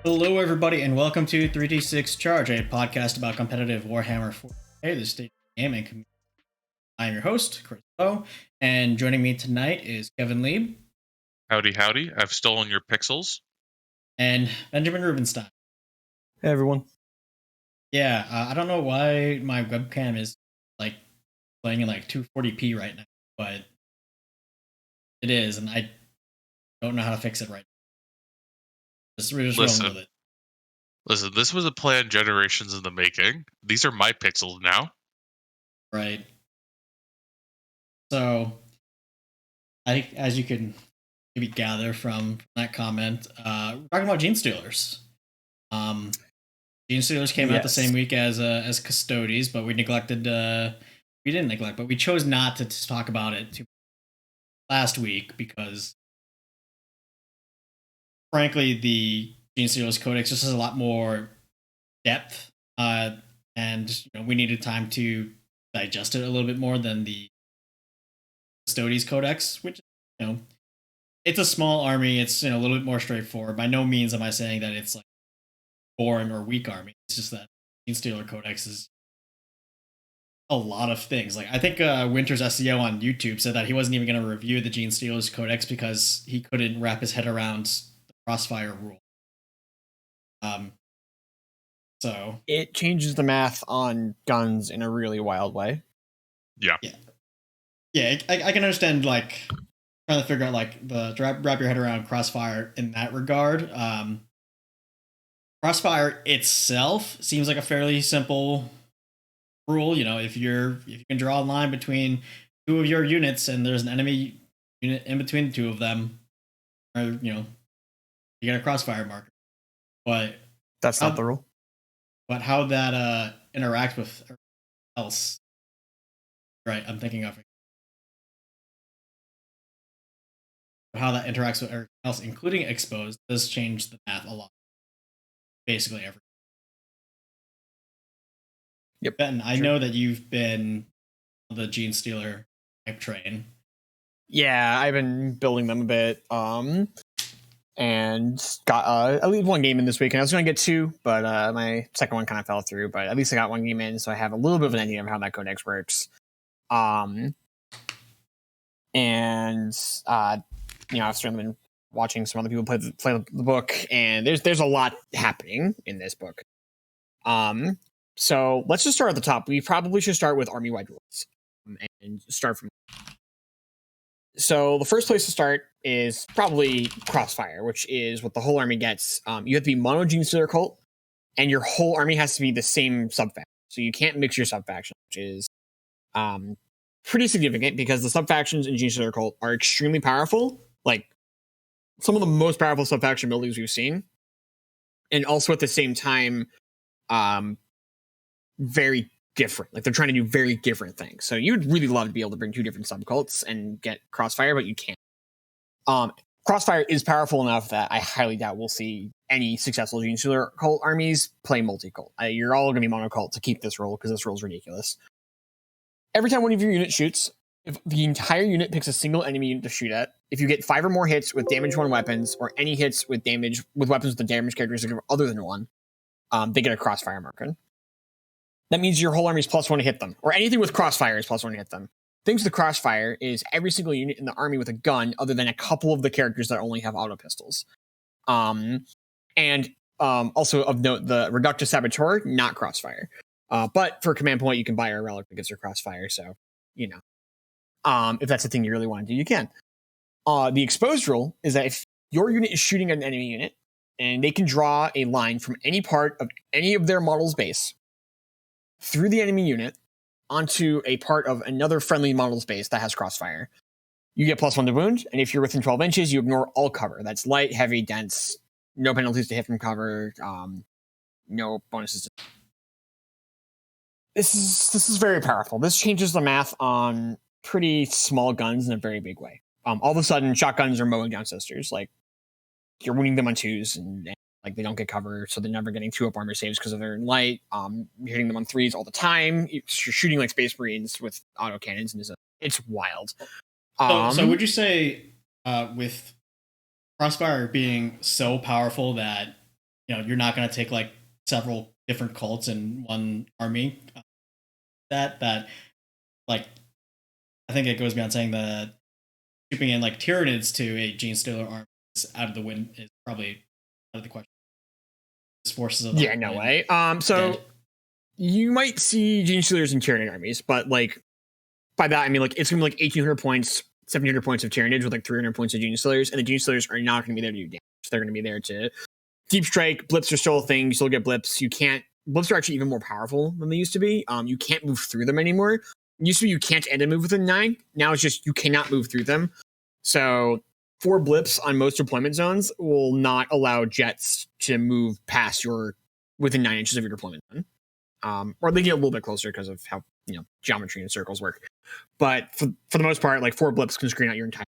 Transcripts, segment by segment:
Hello, everybody, and welcome to 3D6 Charge, a podcast about competitive Warhammer 40k, the state of gaming community. I'm your host, Chris Lowe, and joining me tonight is Kevin Lieb. Howdy, howdy. I've stolen your pixels. And Benjamin Rubenstein. Hey, everyone. Yeah, I don't know why my webcam is playing in 240p right now, but it is, and I don't know how to fix it right now. We're just rolling with it. Listen, this was a plan generations in the making. These are my pixels now. Right. So, I think, as you can maybe gather from that comment, we're talking about Genestealers. Genestealers came out the same week as Custodes, but we chose not to talk about it last week because, frankly, the Genestealers Codex just has a lot more depth, and we needed time to digest it a little bit more than the Custodes Codex, which it's a small army. It's a little bit more straightforward. By no means am I saying that it's boring or weak army. It's just that Genestealer Codex is a lot of things. I think Winter's SEO on YouTube said that he wasn't even going to review the Genestealers Codex because he couldn't wrap his head around the Crossfire Rule. So it changes the math on guns in a really wild way. Yeah. I can understand trying to figure out to wrap your head around Crossfire in that regard. Crossfire itself seems like a fairly simple rule. If you can draw a line between two of your units and there's an enemy unit in between the two of them, or you get a crossfire marker. But that's not the rule. But how that interacts with everything else, right? I'm thinking of how that interacts with everything else, including exposed, does change the math a lot. Basically everything. Yep. Ben, I know that you've been on the Genestealer hype train. Yeah, I've been building them a bit. And got at least one game in this week, and I was going to get two, but my second one kind of fell through. But at least I got one game in, so I have a little bit of an idea of how that codex works. And I've certainly been watching some other people play the book, and there's a lot happening in this book. So let's just start at the top. We probably should start with army-wide rules and start from. So the first place to start is probably Crossfire, which is what the whole army gets. You have to be mono Genestealer cult, and your whole army has to be the same subfaction. So you can't mix your subfaction, which is pretty significant because the subfactions in Genestealer cult are extremely powerful. Some of the most powerful subfaction buildings we've seen, and also at the same time, very different. They're trying to do very different things. So you'd really love to be able to bring two different subcults and get Crossfire, but you can't. Crossfire is powerful enough that I highly doubt we'll see any successful Genestealer cult armies play multi-cult. You're all going to be mono-cult to keep this rule because this rule is ridiculous. Every time one of your units shoots, if the entire unit picks a single enemy unit to shoot at, if you get 5 or more hits with damage 1 weapons, or any hits with damage with weapons with the damage characteristic other than 1, they get a Crossfire marker. That means your whole army is +1 to hit them, or anything with Crossfire is +1 to hit them. Things with the Crossfire is every single unit in the army with a gun, other than a couple of the characters that only have auto pistols. And also of note, the Reductus Saboteur, not Crossfire. But for command point, you can buy a relic that gives her Crossfire. So, if that's the thing you really want to do, you can. The exposed rule is that if your unit is shooting at an enemy unit, and they can draw a line from any part of any of their model's base through the enemy unit onto a part of another friendly model's base that has Crossfire, you get +1 to wound, and if you're within 12 inches, you ignore all cover. That's light, heavy, dense, no penalties to hit from cover, no bonuses. This is very powerful. This changes the math on pretty small guns in a very big way. All of a sudden, shotguns are mowing down sisters. you're wounding them on twos and like they don't get cover, so they're never getting 2-up armor saves because they're in light. You're hitting them on 3s all the time. You're shooting like Space Marines with auto cannons, and it's wild. So would you say with Crossfire being so powerful that you're not going to take like several different cults in one army, that like I think it goes beyond saying that shipping in like Tyranids to a Genestealer army is out of the win is probably out of the question. Forces of no way. So you might see Genestealers in Tyranid armies, but like by that I mean like it's gonna be like 1,800 points, 1,700 points of Tyranids with like 300 points of Genestealers, and the Genestealers are not going to be there to do damage. They're going to be there to deep strike. Blips are still a thing. You still get blips. Blips are actually even more powerful than they used to be. You can't move through them anymore. It used to be you can't end a move within 9. Now it's just you cannot move through them. So 4 blips on most deployment zones will not allow jets to move past within 9 inches of your deployment zone. Or they get a little bit closer because of how geometry and circles work. But for the most part, like 4 blips can screen out your entire.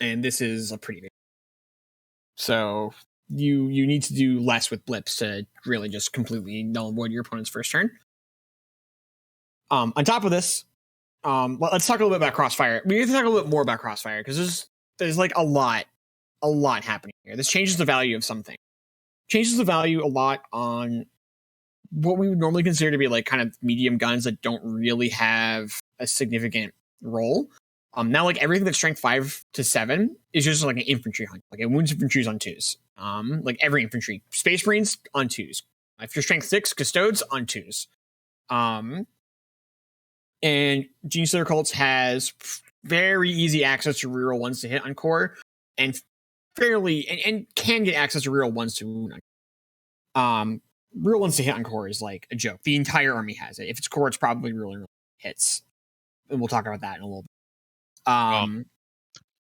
And this is a pretty big. So you need to do less with blips to really just completely null and void your opponent's first turn. On top of this, let's talk a little bit about Crossfire. We need to talk a little bit more about Crossfire because there's like a lot happening here. This changes the value of something. Changes the value a lot on what we would normally consider to be like kind of medium guns that don't really have a significant role. Now like everything that's strength 5 to 7 is just like an infantry hunt. Like it wounds infantries on 2s. Like every infantry, Space Marines on 2s. If you're strength 6, Custodes on 2s. And Genestealer Cults has very easy access to reroll 1s to hit on core, and and can get access to reroll 1s to wound on. Reroll 1s to hit on core is like a joke. The entire army has it. If it's core, it's probably really hits. And we'll talk about that in a little bit.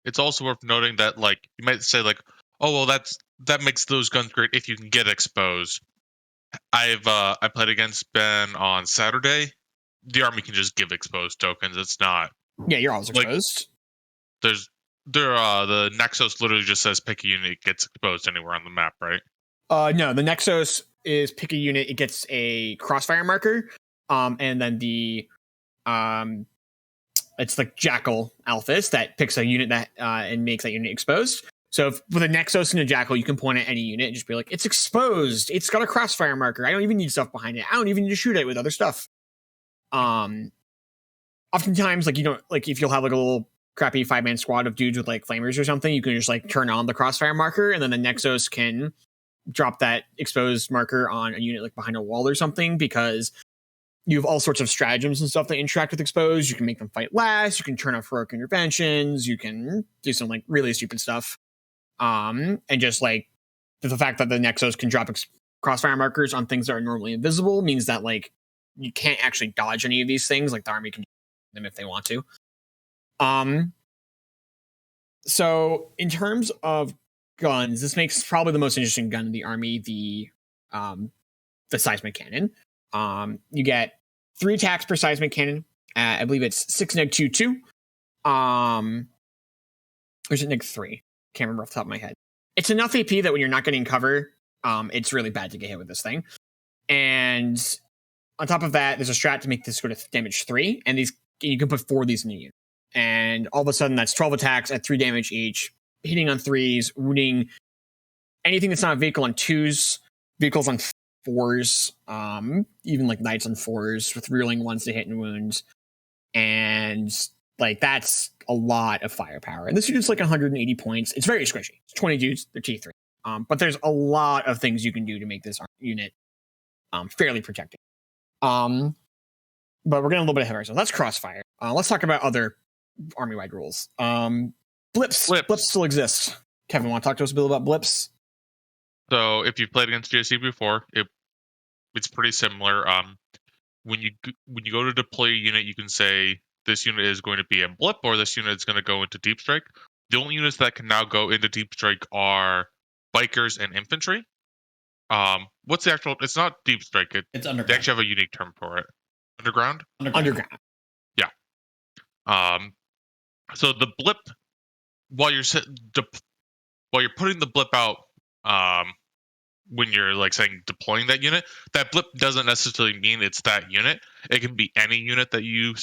It's also worth noting that like you might say like, oh well, that makes those guns great if you can get exposed. I played against Ben on Saturday. The army can just give exposed tokens. It's not. Yeah, you're always exposed. The Nexus literally just says pick a unit, it gets exposed anywhere on the map, right? No, the Nexus is pick a unit, it gets a Crossfire marker, and then the it's like Jackal Alphys that picks a unit that and makes that unit exposed. So with a Nexus and a Jackal, you can point at any unit and just be like, it's exposed. It's got a Crossfire marker. I don't even need stuff behind it. I don't even need to shoot it with other stuff. Oftentimes, like if you'll have like a little crappy 5-man squad of dudes with like flamers or something, you can just like turn on the Crossfire marker, and then the Nexus can drop that exposed marker on a unit like behind a wall or something, because you have all sorts of stratagems and stuff that interact with exposed. You can make them fight last. You can turn off heroic interventions. You can do some like really stupid stuff. And just like the fact that the Nexus can drop Crossfire markers on things that are normally invisible means that like you can't actually dodge any of these things. Like the army can do them if they want to. So in terms of guns, this makes probably the most interesting gun in the army, the Seismic Cannon. You get 3 attacks per Seismic Cannon. I believe it's 6 neg 2/2. Or is it neg 3? Can't remember off the top of my head. It's enough AP that when you're not getting cover, it's really bad to get hit with this thing. And on top of that, there's a strat to make this go to damage 3, and you can put 4 of these in a unit. And all of a sudden, that's 12 attacks at 3 damage each, hitting on 3s, wounding anything that's not a vehicle on 2s, vehicles on 4s, even like knights on 4s, with reeling 1s to hit and wound. And like that's a lot of firepower. And this unit's like 180 points. It's very squishy. It's 20 dudes, they're T3. But there's a lot of things you can do to make this unit fairly protected. But we're getting a little bit ahead of ourselves. That's Crossfire. Let's talk about other army-wide rules. Blips still exist. Kevin, want to talk to us a bit about Blips? So if you've played against GSC before, it's pretty similar. When you go to deploy a unit, you can say this unit is going to be in Blip, or this unit is going to go into Deep Strike. The only units that can now go into Deep Strike are Bikers and Infantry. What's the actual? It's not Deep Strike. It's Underground. They actually have a unique term for it. Underground? Underground. Yeah. So the Blip while you're putting the blip out, when you're like saying deploying that unit, that blip doesn't necessarily mean it's that unit. It can be any unit that you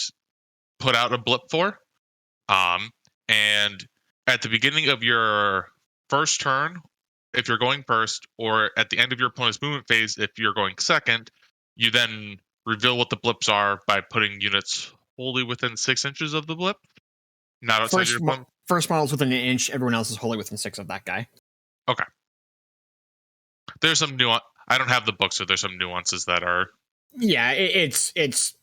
put out a blip for. And at the beginning of your first turn, if you're going first, or at the end of your opponent's movement phase, if you're going second, you then reveal what the blips are by putting units wholly within 6 inches of the blip. Not outside your opponent. First model's within an inch, everyone else is wholly within 6 of that guy. Okay. There's some nuance. I don't have the book, so there's some nuances that are. Yeah, it's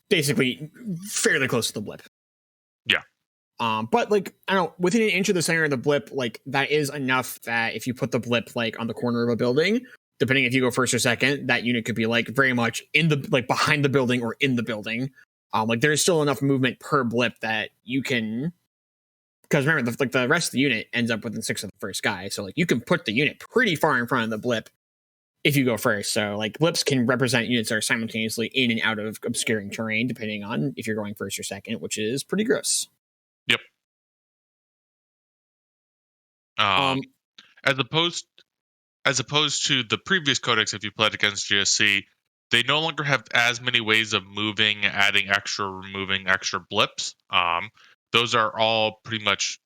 basically fairly close to the blip. Yeah. But like, I don't know, within an inch of the center of the blip, like that is enough that if you put the blip like on the corner of a building, depending if you go first or second, that unit could be like very much in the like behind the building or in the building. Like there's still enough movement per blip that you can, because remember the rest of the unit ends up within 6 of the first guy, so like you can put the unit pretty far in front of the blip if you go first. So like blips can represent units that are simultaneously in and out of obscuring terrain, depending on if you're going first or second, which is pretty gross. Yep. As opposed to the previous codex, if you played against GSC, they no longer have as many ways of moving, adding extra, removing extra blips. Those are all pretty much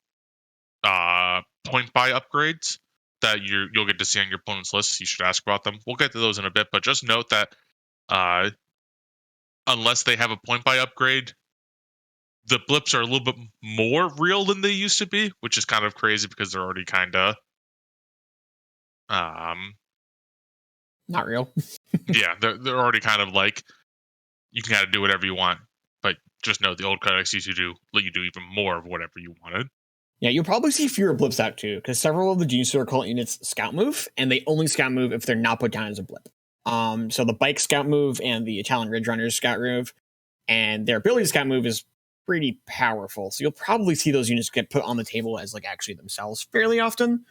point buy upgrades that you'll get to see on your opponent's list. You should ask about them. We'll get to those in a bit, but just note that unless they have a point buy upgrade, the blips are a little bit more real than they used to be, which is kind of crazy because they're already kind of not real. Yeah, they're already kind of like, you can kind of do whatever you want, but just know the old codex used to let you do even more of whatever you wanted. Yeah, you'll probably see fewer blips out too, because several of the Genestealer cult units scout move, and they only scout move if they're not put down as a blip. So the bike scout move and the Italian Ridge Runners scout move, and their ability to scout move is pretty powerful. So you'll probably see those units get put on the table as like actually themselves fairly often.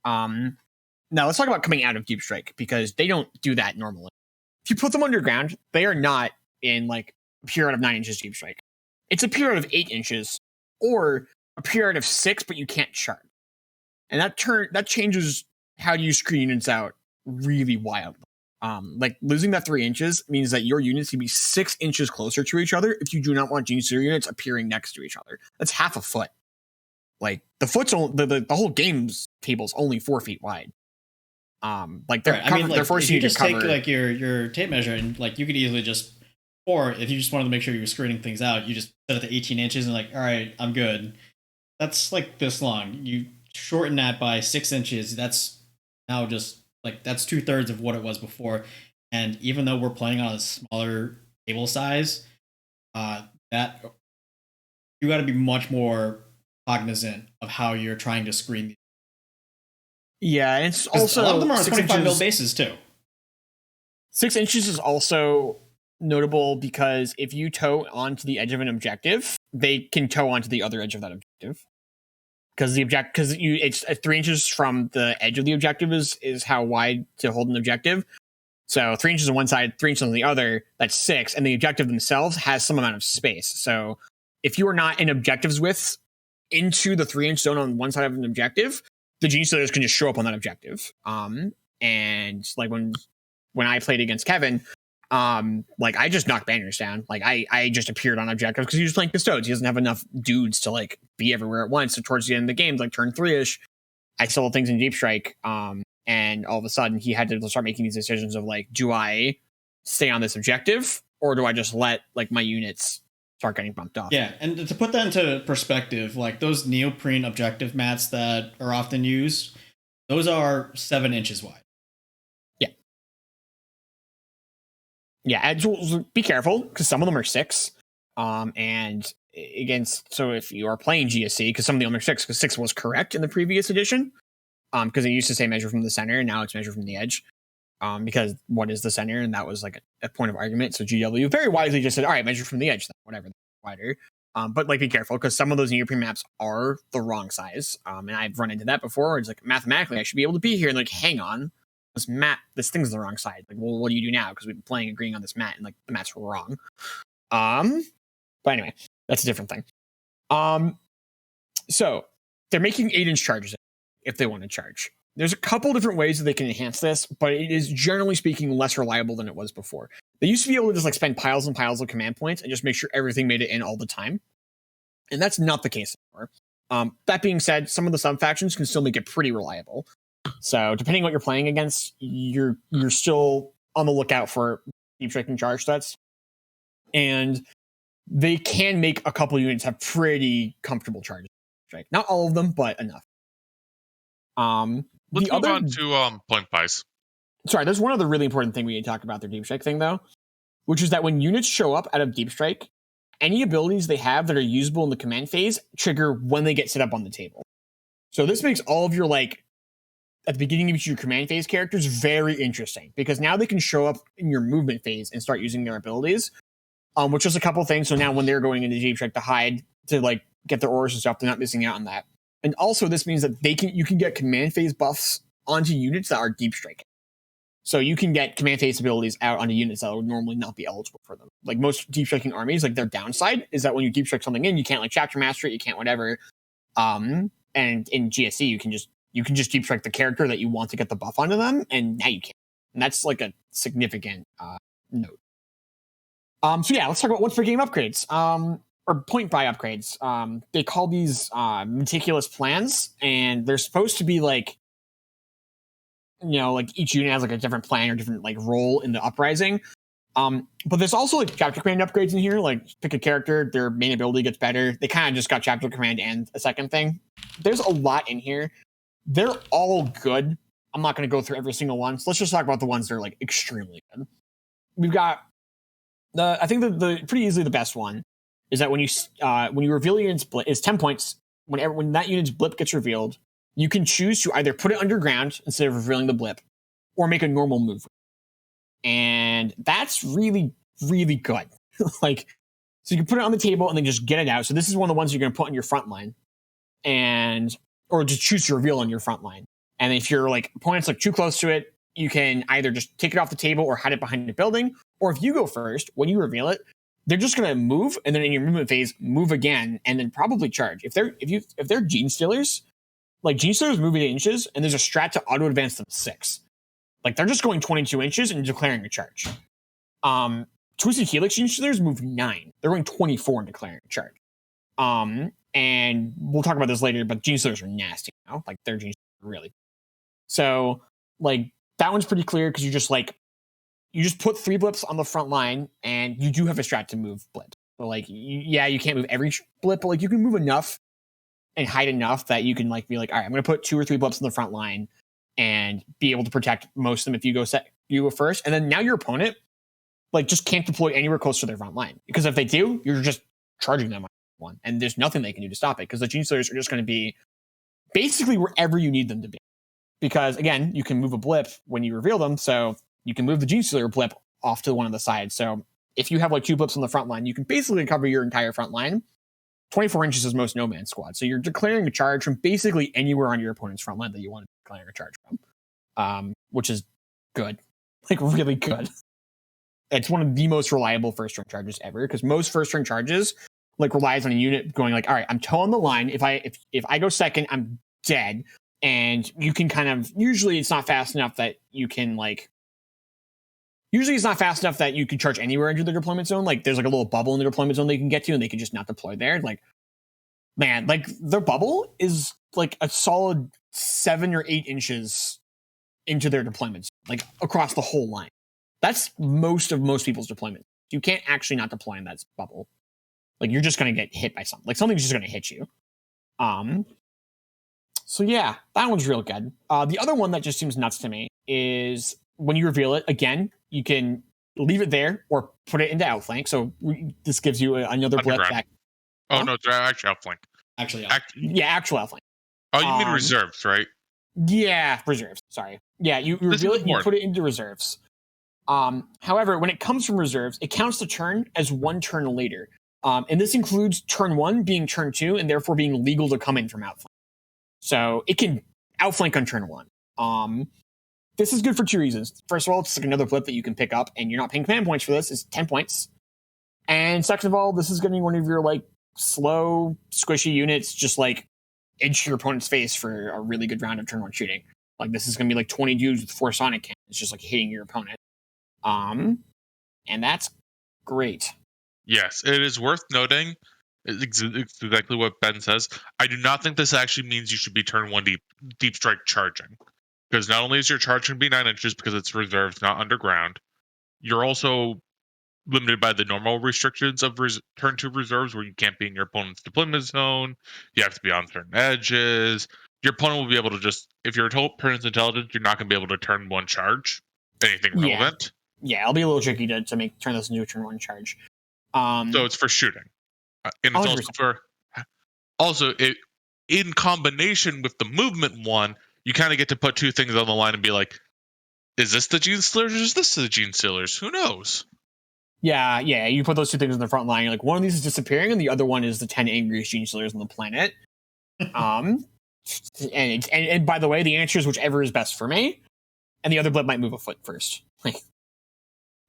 Now let's talk about coming out of Deep Strike, because they don't do that normally. If you put them underground, they are not in like a period of 9 inches Deep Strike. It's a period of 8 inches, or a period of 6, but you can't chart. And that changes how you screen units out really wildly. Like losing that 3 inches means that your units can be 6 inches closer to each other if you do not want Genestealer units appearing next to each other. That's half a foot. Like the foot's the whole game's table's only 4 feet wide. Like they're right. I mean, like, they're forcing if you you to just cover take like your tape measure, and like you could easily just, or if you just wanted to make sure you were screening things out, you just set it to 18 inches and like, all right, I'm good. That's like this long. You shorten that by 6 inches. That's now just like, that's 2/3 of what it was before. And even though we're playing on a smaller table size, that you got to be much more cognizant of how you're trying to screen these. Yeah, and it's also A lot of them are on 25 mil inches. bases too. 6 inches is also notable because if you tow onto the edge of an objective, they can tow onto the other edge of that objective. Because it's 3 inches from the edge of the objective is how wide to hold an objective. So 3 inches on one side, 3 inches on the other, that's 6, and the objective themselves has some amount of space. So if you are not in objectives width into the 3-inch zone on one side of an objective, the Genestealers can just show up on that objective. And like when I played against Kevin, like I just knocked banners down. Like I just appeared on objectives because he was playing Custodes. He doesn't have enough dudes to like be everywhere at once. So towards the end of the game, like turn 3-ish, I sold things in Deep Strike. And all of a sudden he had to start making these decisions of like, do I stay on this objective or do I just let like my units start getting bumped off? Yeah, and to put that into perspective, like those neoprene objective mats that are often used, those are 7 inches wide. Yeah, and be careful because some of them are 6. And so if you are playing GSC, because some of them are 6, because 6 was correct in the previous edition, because it used to say measure from the center, and now it's measure from the edge. Because what is the center? And that was like a point of argument. So GW very wisely just said, all right, measure from the edge, whatever, wider. But like be careful because some of those neoprene maps are the wrong size. And I've run into that before. Where it's like mathematically I should be able to be here, and like hang on. This thing's the wrong side. Like, well, what do you do now? Because we've been playing agreeing on this mat, and like the mats were wrong. But anyway, that's a different thing. So they're making 8-inch charges if they want to charge. There's a couple different ways that they can enhance this, but it is generally speaking less reliable than it was before. They used to be able to just like spend piles and piles of command points and just make sure everything made it in all the time. And that's not the case anymore. That being said, some of the sub-factions can still make it pretty reliable. So depending on what you're playing against, you're still on the lookout for deep striking charge sets. And they can make a couple units have pretty comfortable charges. Right? Not all of them, but enough. Let's move on to point pies. Sorry, there's one other really important thing we need to talk about their deep strike thing, though, which is that when units show up out of deep strike, any abilities they have that are usable in the command phase trigger when they get set up on the table. So this makes all of your, like, at the beginning of your command phase characters very interesting, because now they can show up in your movement phase and start using their abilities, which is a couple things. So now when they're going into deep strike to hide, to, like, get their orders and stuff, they're not missing out on that. And also this means that you can get command phase buffs onto units that are deep striking. So you can get command phase abilities out onto units that would normally not be eligible for them. Like most deep striking armies, like their downside is that when you deep strike something in, you can't like chapter master it, you can't whatever. And in GSC, you can just deep strike the character that you want to get the buff onto them, and now you can. And that's like a significant note. So yeah, let's talk about once per game upgrades. Or point buy upgrades. They call these meticulous plans, and they're supposed to be like, you know, like each unit has like a different plan or different like role in the uprising. But there's also like chapter command upgrades in here. Like pick a character, their main ability gets better. They kind of just got chapter command and a second thing. There's a lot in here. They're all good. I'm not going to go through every single one. So let's just talk about the ones that are like extremely good. We've got I think the pretty easily the best one is that when you reveal your unit's blip, is 10 points. When that unit's blip gets revealed, you can choose to either put it underground instead of revealing the blip, or make a normal move. And that's really, really good. Like, so you can put it on the table and then just get it out. So this is one of the ones you're going to put on your front line, or just choose to reveal on your front line. And if your like opponent's like too close to it, you can either just take it off the table or hide it behind a building. Or if you go first, when you reveal it, they're just going to move, and then in your movement phase, move again, and then probably charge. If they're Genestealers, like Genestealers move 8 inches, and there's a strat to auto advance them 6. Like they're just going 22 inches and declaring a charge. Twisted Helix Genestealers move 9. They're going 24 and declaring a charge. And we'll talk about this later, but Genestealers are nasty now. Like they're Genestealers really. So like that one's pretty clear because you just put 3 blips on the front line, and you do have a strat to move blips. So like, you can't move every blip, but like you can move enough and hide enough that you can like be like, all right, I'm going to put 2 or 3 blips on the front line and be able to protect most of them if you go first. And then now your opponent like just can't deploy anywhere close to their front line, because if they do, you're just charging them on one, and there's nothing they can do to stop it, because the Genestealers are just going to be basically wherever you need them to be. Because again, you can move a blip when you reveal them, so you can move the Genestealer blip off to one of the sides. So if you have like 2 blips on the front line, you can basically cover your entire front line. 24 inches is most no-man squad. So you're declaring a charge from basically anywhere on your opponent's front line that you want to declare a charge from, which is good. Like really good. It's one of the most reliable first-turn charges ever, because most first-turn charges like relies on a unit going like, all right, I'm towing the line. If I go second, I'm dead. And you can kind of, usually it's not fast enough that you can like, usually it's not fast enough that you can charge anywhere into the deployment zone. Like there's like a little bubble in the deployment zone they can get to, and they can just not deploy there. Like, man, like their bubble is like a solid 7 or 8 inches into their deployments, like across the whole line. That's most people's deployment. You can't actually not deploy in that bubble. Like you're just going to get hit by something. Like something's just going to hit you. So yeah, that one's real good. The other one that just seems nuts to me is when you reveal it, again, you can leave it there or put it into outflank. So this gives you another blip back. Oh, no, it's actually outflank. Actually outflank. Oh, you mean reserves, right? Yeah, reserves. Sorry. Yeah, you reveal it and you put it into reserves. However, when it comes from reserves, it counts the turn as 1 turn later. And this includes turn 1 being turn 2 and therefore being legal to come in from outflank. So it can outflank on turn 1. This is good for 2 reasons. First of all, it's like another blip that you can pick up, and you're not paying command points for this. It's 10 points. And second of all, this is going to be one of your like slow, squishy units just like edge your opponent's face for a really good round of turn 1 shooting. Like, this is going to be like 20 dudes with 4 Sonic Cannons. It's just like hitting your opponent. And that's great. Yes, it is worth noting. It's exactly what Ben says. I do not think this actually means you should be turn 1 deep strike charging. Because not only is your charge going to be 9 inches because it's reserved, not underground, you're also limited by the normal restrictions of turn 2 reserves, where you can't be in your opponent's deployment zone. You have to be on certain edges. Your opponent will be able to just, if your opponent's intelligent, you're not going to be able to turn 1 charge anything relevant. Yeah, it'll be a little tricky to turn this into a turn 1 charge. So it's for shooting, and it's 100%. also in combination with the movement one, you kind of get to put 2 things on the line and be like, is this the Genestealers or is this the Genestealers? Who knows? Yeah, you put those 2 things in the front line. You're like, one of these is disappearing, and the other one is the 10 angriest Genestealers on the planet. And by the way, the answer is whichever is best for me, and the other blip might move a foot first.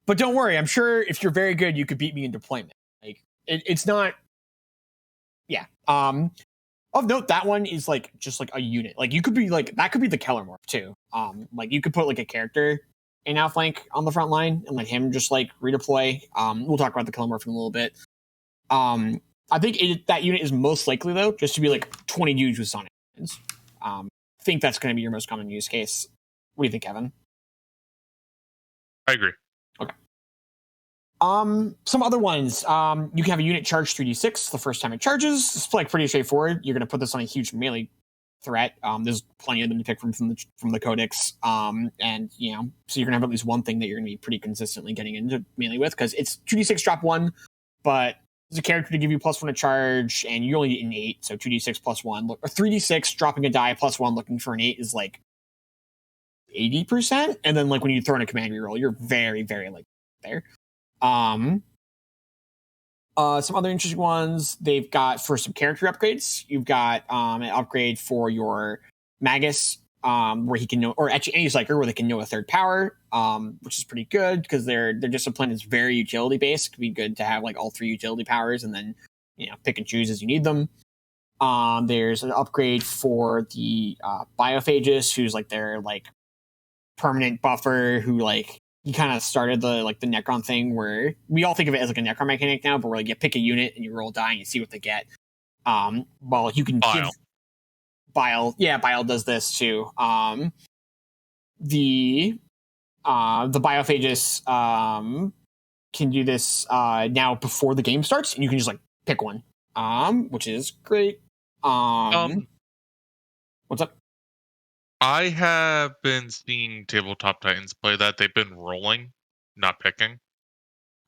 But don't worry, I'm sure if you're very good, you could beat me in deployment. Like, it's not. Yeah. Of note, that one is like just like a unit. Like, you could be like, that could be the Keller morph too. Like, you could put like a character in Outflank on the front line and let him just like redeploy. We'll talk about the Keller morph in a little bit. I think that unit is most likely though just to be like 20 dudes with Sonic Cannons. I think that's going to be your most common use case. What do you think, Kevin? I agree. Okay. Some other ones. You can have a unit charge 3d6 the first time it charges. It's like pretty straightforward. You're going to put this on a huge melee threat. There's plenty of them to pick from the codex. And so you're going to have at least one thing that you're going to be pretty consistently getting into melee with, because it's 2d6 drop 1, but there's a character to give you +1 to charge, and you only get an 8, so 2d6 +1. Or 3d6 dropping a die +1 looking for an 8 is like 80%, and then like when you throw in a command reroll, you're very, very like there. Some other interesting ones they've got for some character upgrades. You've got an upgrade for your Magus, where he can know, or actually any Psyker where they can know a 3rd power, which is pretty good because their discipline is very utility based. It could be good to have like all 3 utility powers and then pick and choose as you need them. There's an upgrade for the Biophagus, who's like their like permanent buffer, who like he kind of started the Necron thing, where we all think of it as like a Necron mechanic now, but where like you pick a unit and you roll a die and you see what they get. Well, you can give Bile. Yeah, Bile does this too. The Biophagus can do this now before the game starts, and you can just like pick one, which is great. What's up? I have been seeing Tabletop Titans play that. They've been rolling, not picking.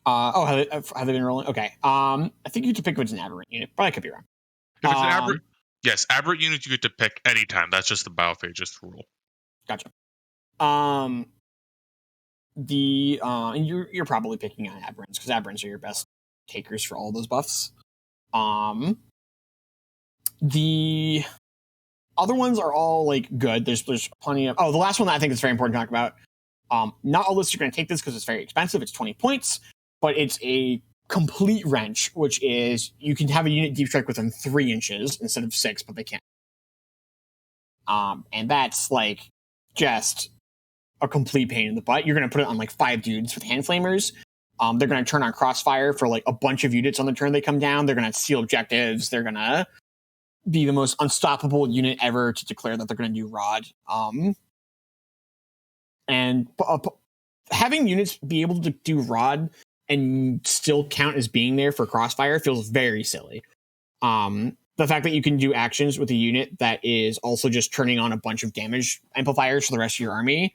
Have they been rolling? Okay. I think you get to pick if it's an aberrant unit, but I could be wrong. If it's an aberrant, yes, aberrant units you get to pick anytime. That's just the Biophagus rule. Gotcha. And you're probably picking on aberrants because aberrants are your best takers for all those buffs. The other ones are all like good. There's plenty of. Oh, the last one that I think is very important to talk about. Not all lists are going to take this because it's very expensive. It's 20 points, but it's a complete wrench, which is you can have a unit deep strike within 3 inches instead of 6, but they can't. And that's like just a complete pain in the butt. You're going to put it on like 5 dudes with hand flamers. They're going to turn on Crossfire for like a bunch of units on the turn they come down. They're going to steal objectives. They're going to be the most unstoppable unit ever to declare that they're going to do Rod. And having units be able to do Rod and still count as being there for Crossfire feels very silly. The fact that you can do actions with a unit that is also just turning on a bunch of damage amplifiers for the rest of your army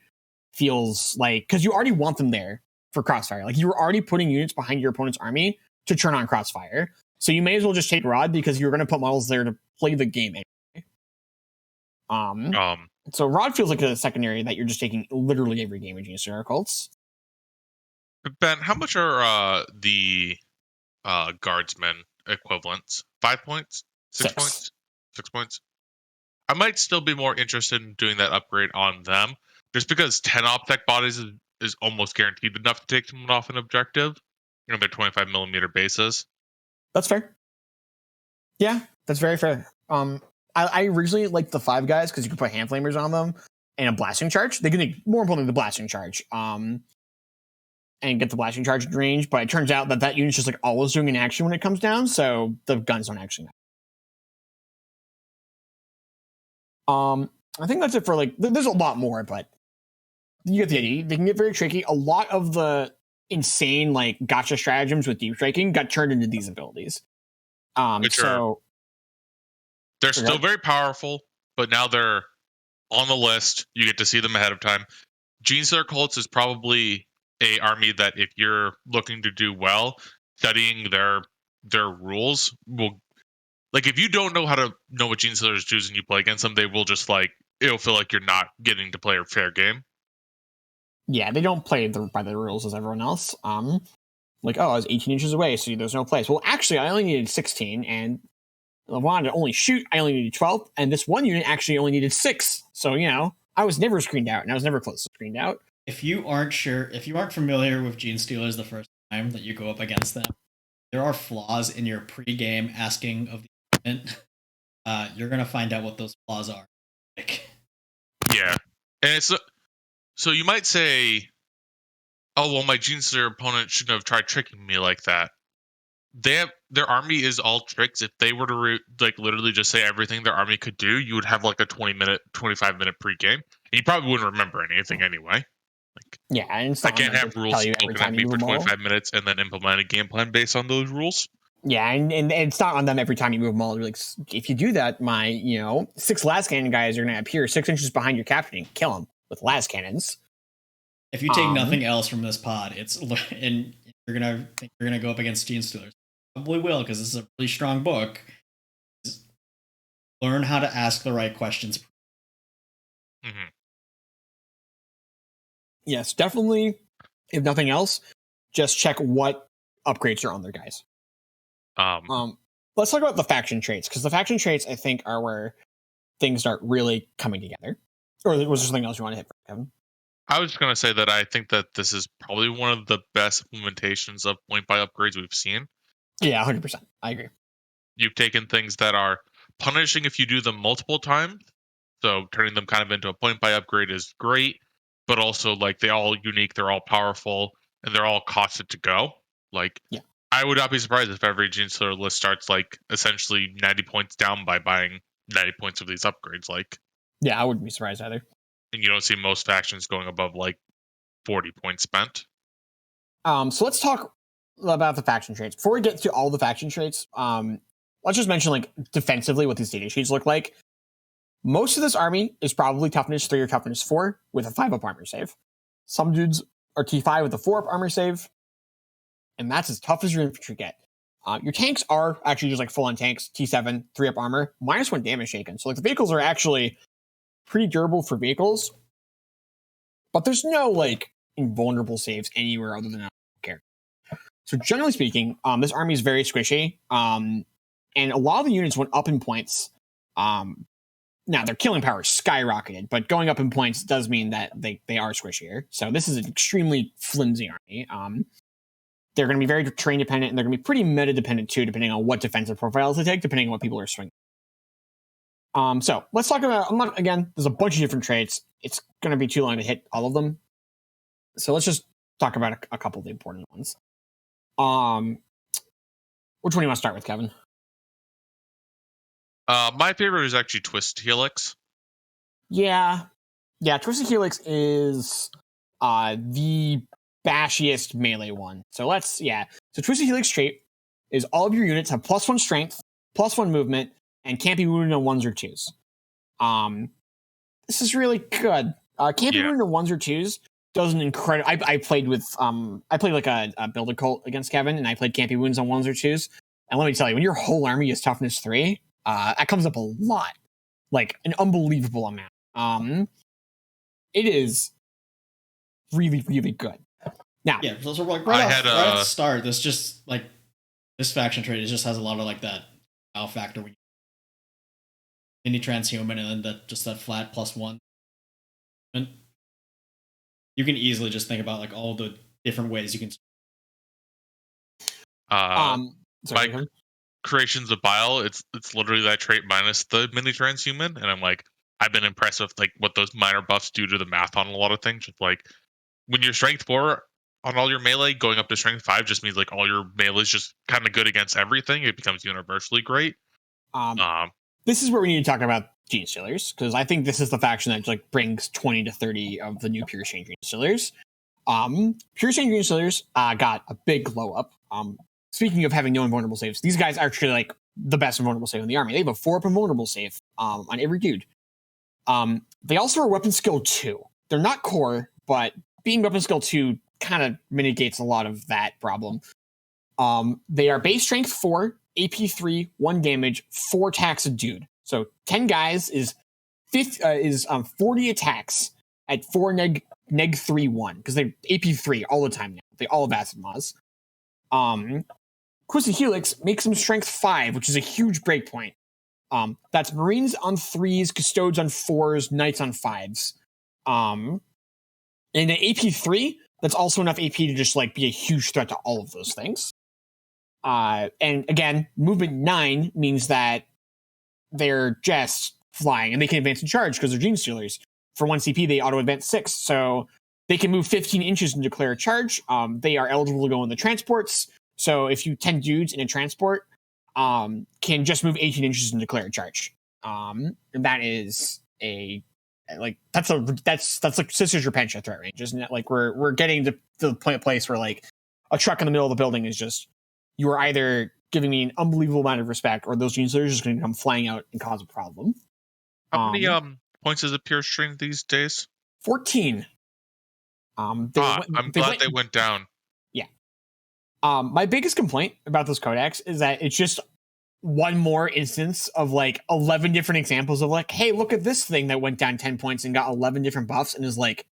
feels like, because you already want them there for Crossfire. Like, you were already putting units behind your opponent's army to turn on Crossfire. So you may as well just take Rod because you're going to put models there to play the game anyway. So Rod feels like a secondary that you're just taking literally every game in Genestealer cults. Ben, how much are the guardsmen equivalents? 5 points? 6 points? 6 points? I might still be more interested in doing that upgrade on them, just because 10 optech bodies is almost guaranteed enough to take someone off an objective. They're 25mm bases. That's fair. Yeah, that's very fair. I originally liked the 5 guys because you could put hand flamers on them and a blasting charge. They can more importantly the blasting charge. And get the blasting charge range, but it turns out that unit's just like always doing an action when it comes down, so the guns don't actually matter. I think that's it for like. There's a lot more, but you get the idea. They can get very tricky. A lot of the insane like gotcha stratagems with deep striking got turned into these abilities. So they're still very powerful, but now they're on the list. You get to see them ahead of time. Genestealer cults is probably a army that if you're looking to do well, studying their rules will, like, if you don't know how to know what Genestealers do and you play against them, they will just like, it'll feel like you're not getting to play a fair game. Yeah, they don't play by the rules as everyone else. Like, oh, I was 18 inches away, so there's no place. Well, actually, I only needed 16, and I wanted to only shoot, I only needed 12, and this one unit actually only needed 6. So, I was never screened out, and I was never close to screened out. If you aren't familiar with Genestealers the first time that you go up against them, there are flaws in your pre-game asking of the opponent. You're gonna find out what those flaws are. Yeah, and it's so you might say, "Oh, well, my Genestealer opponent shouldn't have tried tricking me like that." Their army is all tricks. If they were to literally just say everything their army could do, you would have like a 25-minute pre-game, and you probably wouldn't remember anything anyway. Yeah, and I can't have rules spoken at me for 25 minutes and then implement a game plan based on those rules. Yeah, and it's not on them every time you move them all. Like, if you do that, my 6 las cannon guys are going to appear 6 inches behind your captain and kill them with las cannons. If you take nothing else from this pod, and you're gonna go up against Genestealers. Probably will, because this is a really strong book. Learn how to ask the right questions. Mm-hmm. Yes, definitely. If nothing else, just check what upgrades are on their guys. Let's talk about the faction traits, because the faction traits, I think, are where things start really coming together. Or was there something else you want to hit, Kevin? I was just going to say that I think that this is probably one of the best implementations of point-buy upgrades we've seen. Yeah, 100%. I agree. You've taken things that are punishing if you do them multiple times, so turning them kind of into a point-buy upgrade is great, but also, like, they're all unique, they're all powerful, and they're all costed to go. Like, yeah. I would not be surprised if every Genestealer list starts, like, essentially 90 points down by buying 90 points of these upgrades. Like, yeah, I wouldn't be surprised either. And you don't see most factions going above, like, 40 points spent. So let's talk about the faction traits. Before we get to all the faction traits, let's just mention, like, defensively what these data sheets look like. Most of this army is probably toughness 3 or toughness 4 with a 5-up armor save. Some dudes are T5 with a 4-up armor save, and that's as tough as your infantry get. Your tanks are actually just like full-on tanks, T7, 3-up armor, -1 damage taken. So like the vehicles are actually pretty durable for vehicles, but there's no like invulnerable saves anywhere other than a character. So generally speaking, this army is very squishy, and a lot of the units went up in points. Now, their killing power skyrocketed, but going up in points does mean that they are squishier. So this is an extremely flimsy army. They're going to be very terrain dependent, and they're going to be pretty meta dependent too, depending on what defensive profiles they take, depending on what people are swinging. So let's talk about, again, there's a bunch of different traits. It's going to be too long to hit all of them. So let's just talk about a couple of the important ones. Which one do you want to start with, Kevin? My favorite is actually Twisted Helix. Yeah, Twisted Helix is the bashiest melee one. So Twisted Helix trait is all of your units have +1 strength, +1 movement, and can't be wounded on 1s or 2s. This is really good. Can't be wounded on 1s or 2s does an incredible. I played like a builder cult against Kevin, and I played can't be wounds on 1s or 2s. And let me tell you, when your whole army is toughness 3, that comes up a lot, like an unbelievable amount. It is really, really good. Now, yeah, so like right at the start, this faction trait just has a lot of like that wow factor when any transhuman, and then that flat +1. And you can easily just think about like all the different ways you can. Creations of Bile, it's literally that trait minus the mini transhuman, and I'm like, I've been impressed with like what those minor buffs do to the math on a lot of things. Just like when you're strength 4 on all your melee, going up to strength 5 just means like all your melee is just kind of good against everything. It becomes universally great. This is where we need to talk about Genestealers, because I think this is the faction that like brings 20 to 30 of the new Pure Strange Genestealers. Pure Strange Genestealers got a big glow up. Speaking of having no invulnerable saves, these guys are actually like the best invulnerable save in the army. They have a 4-up invulnerable save on every dude. They also are weapon skill 2. They're not core, but being weapon skill 2 kind of mitigates a lot of that problem. They are base strength 4, AP 3, 1 damage, 4 attacks a dude. So 10 guys is 40 attacks at 4 neg 3 1, because they're AP 3 all the time now. They all have acid mods. Twisted Helix makes them strength 5, which is a huge breakpoint. That's Marines on 3s, Custodes on 4s, Knights on 5s. And an AP 3, that's also enough AP to just like be a huge threat to all of those things. And again, movement 9 means that they're just flying, and they can advance and charge because they're Genestealers. For 1 CP, they auto advance 6, so they can move 15 inches and declare a charge. They are eligible to go in the transports. So if you 10 dudes in a transport, can just move 18 inches and declare a charge. And that is that's like Sisters Repentia threat range, isn't it? Like we're getting to the place where like a truck in the middle of the building is just, you are either giving me an unbelievable amount of respect, or those Genestealers are just going to come flying out and cause a problem. How many points is a pure string these days? 14. I'm glad they went down. Yeah. My biggest complaint about this codex is that it's just one more instance of like 11 different examples of like, hey, look at this thing that went down 10 points and got 11 different buffs and is like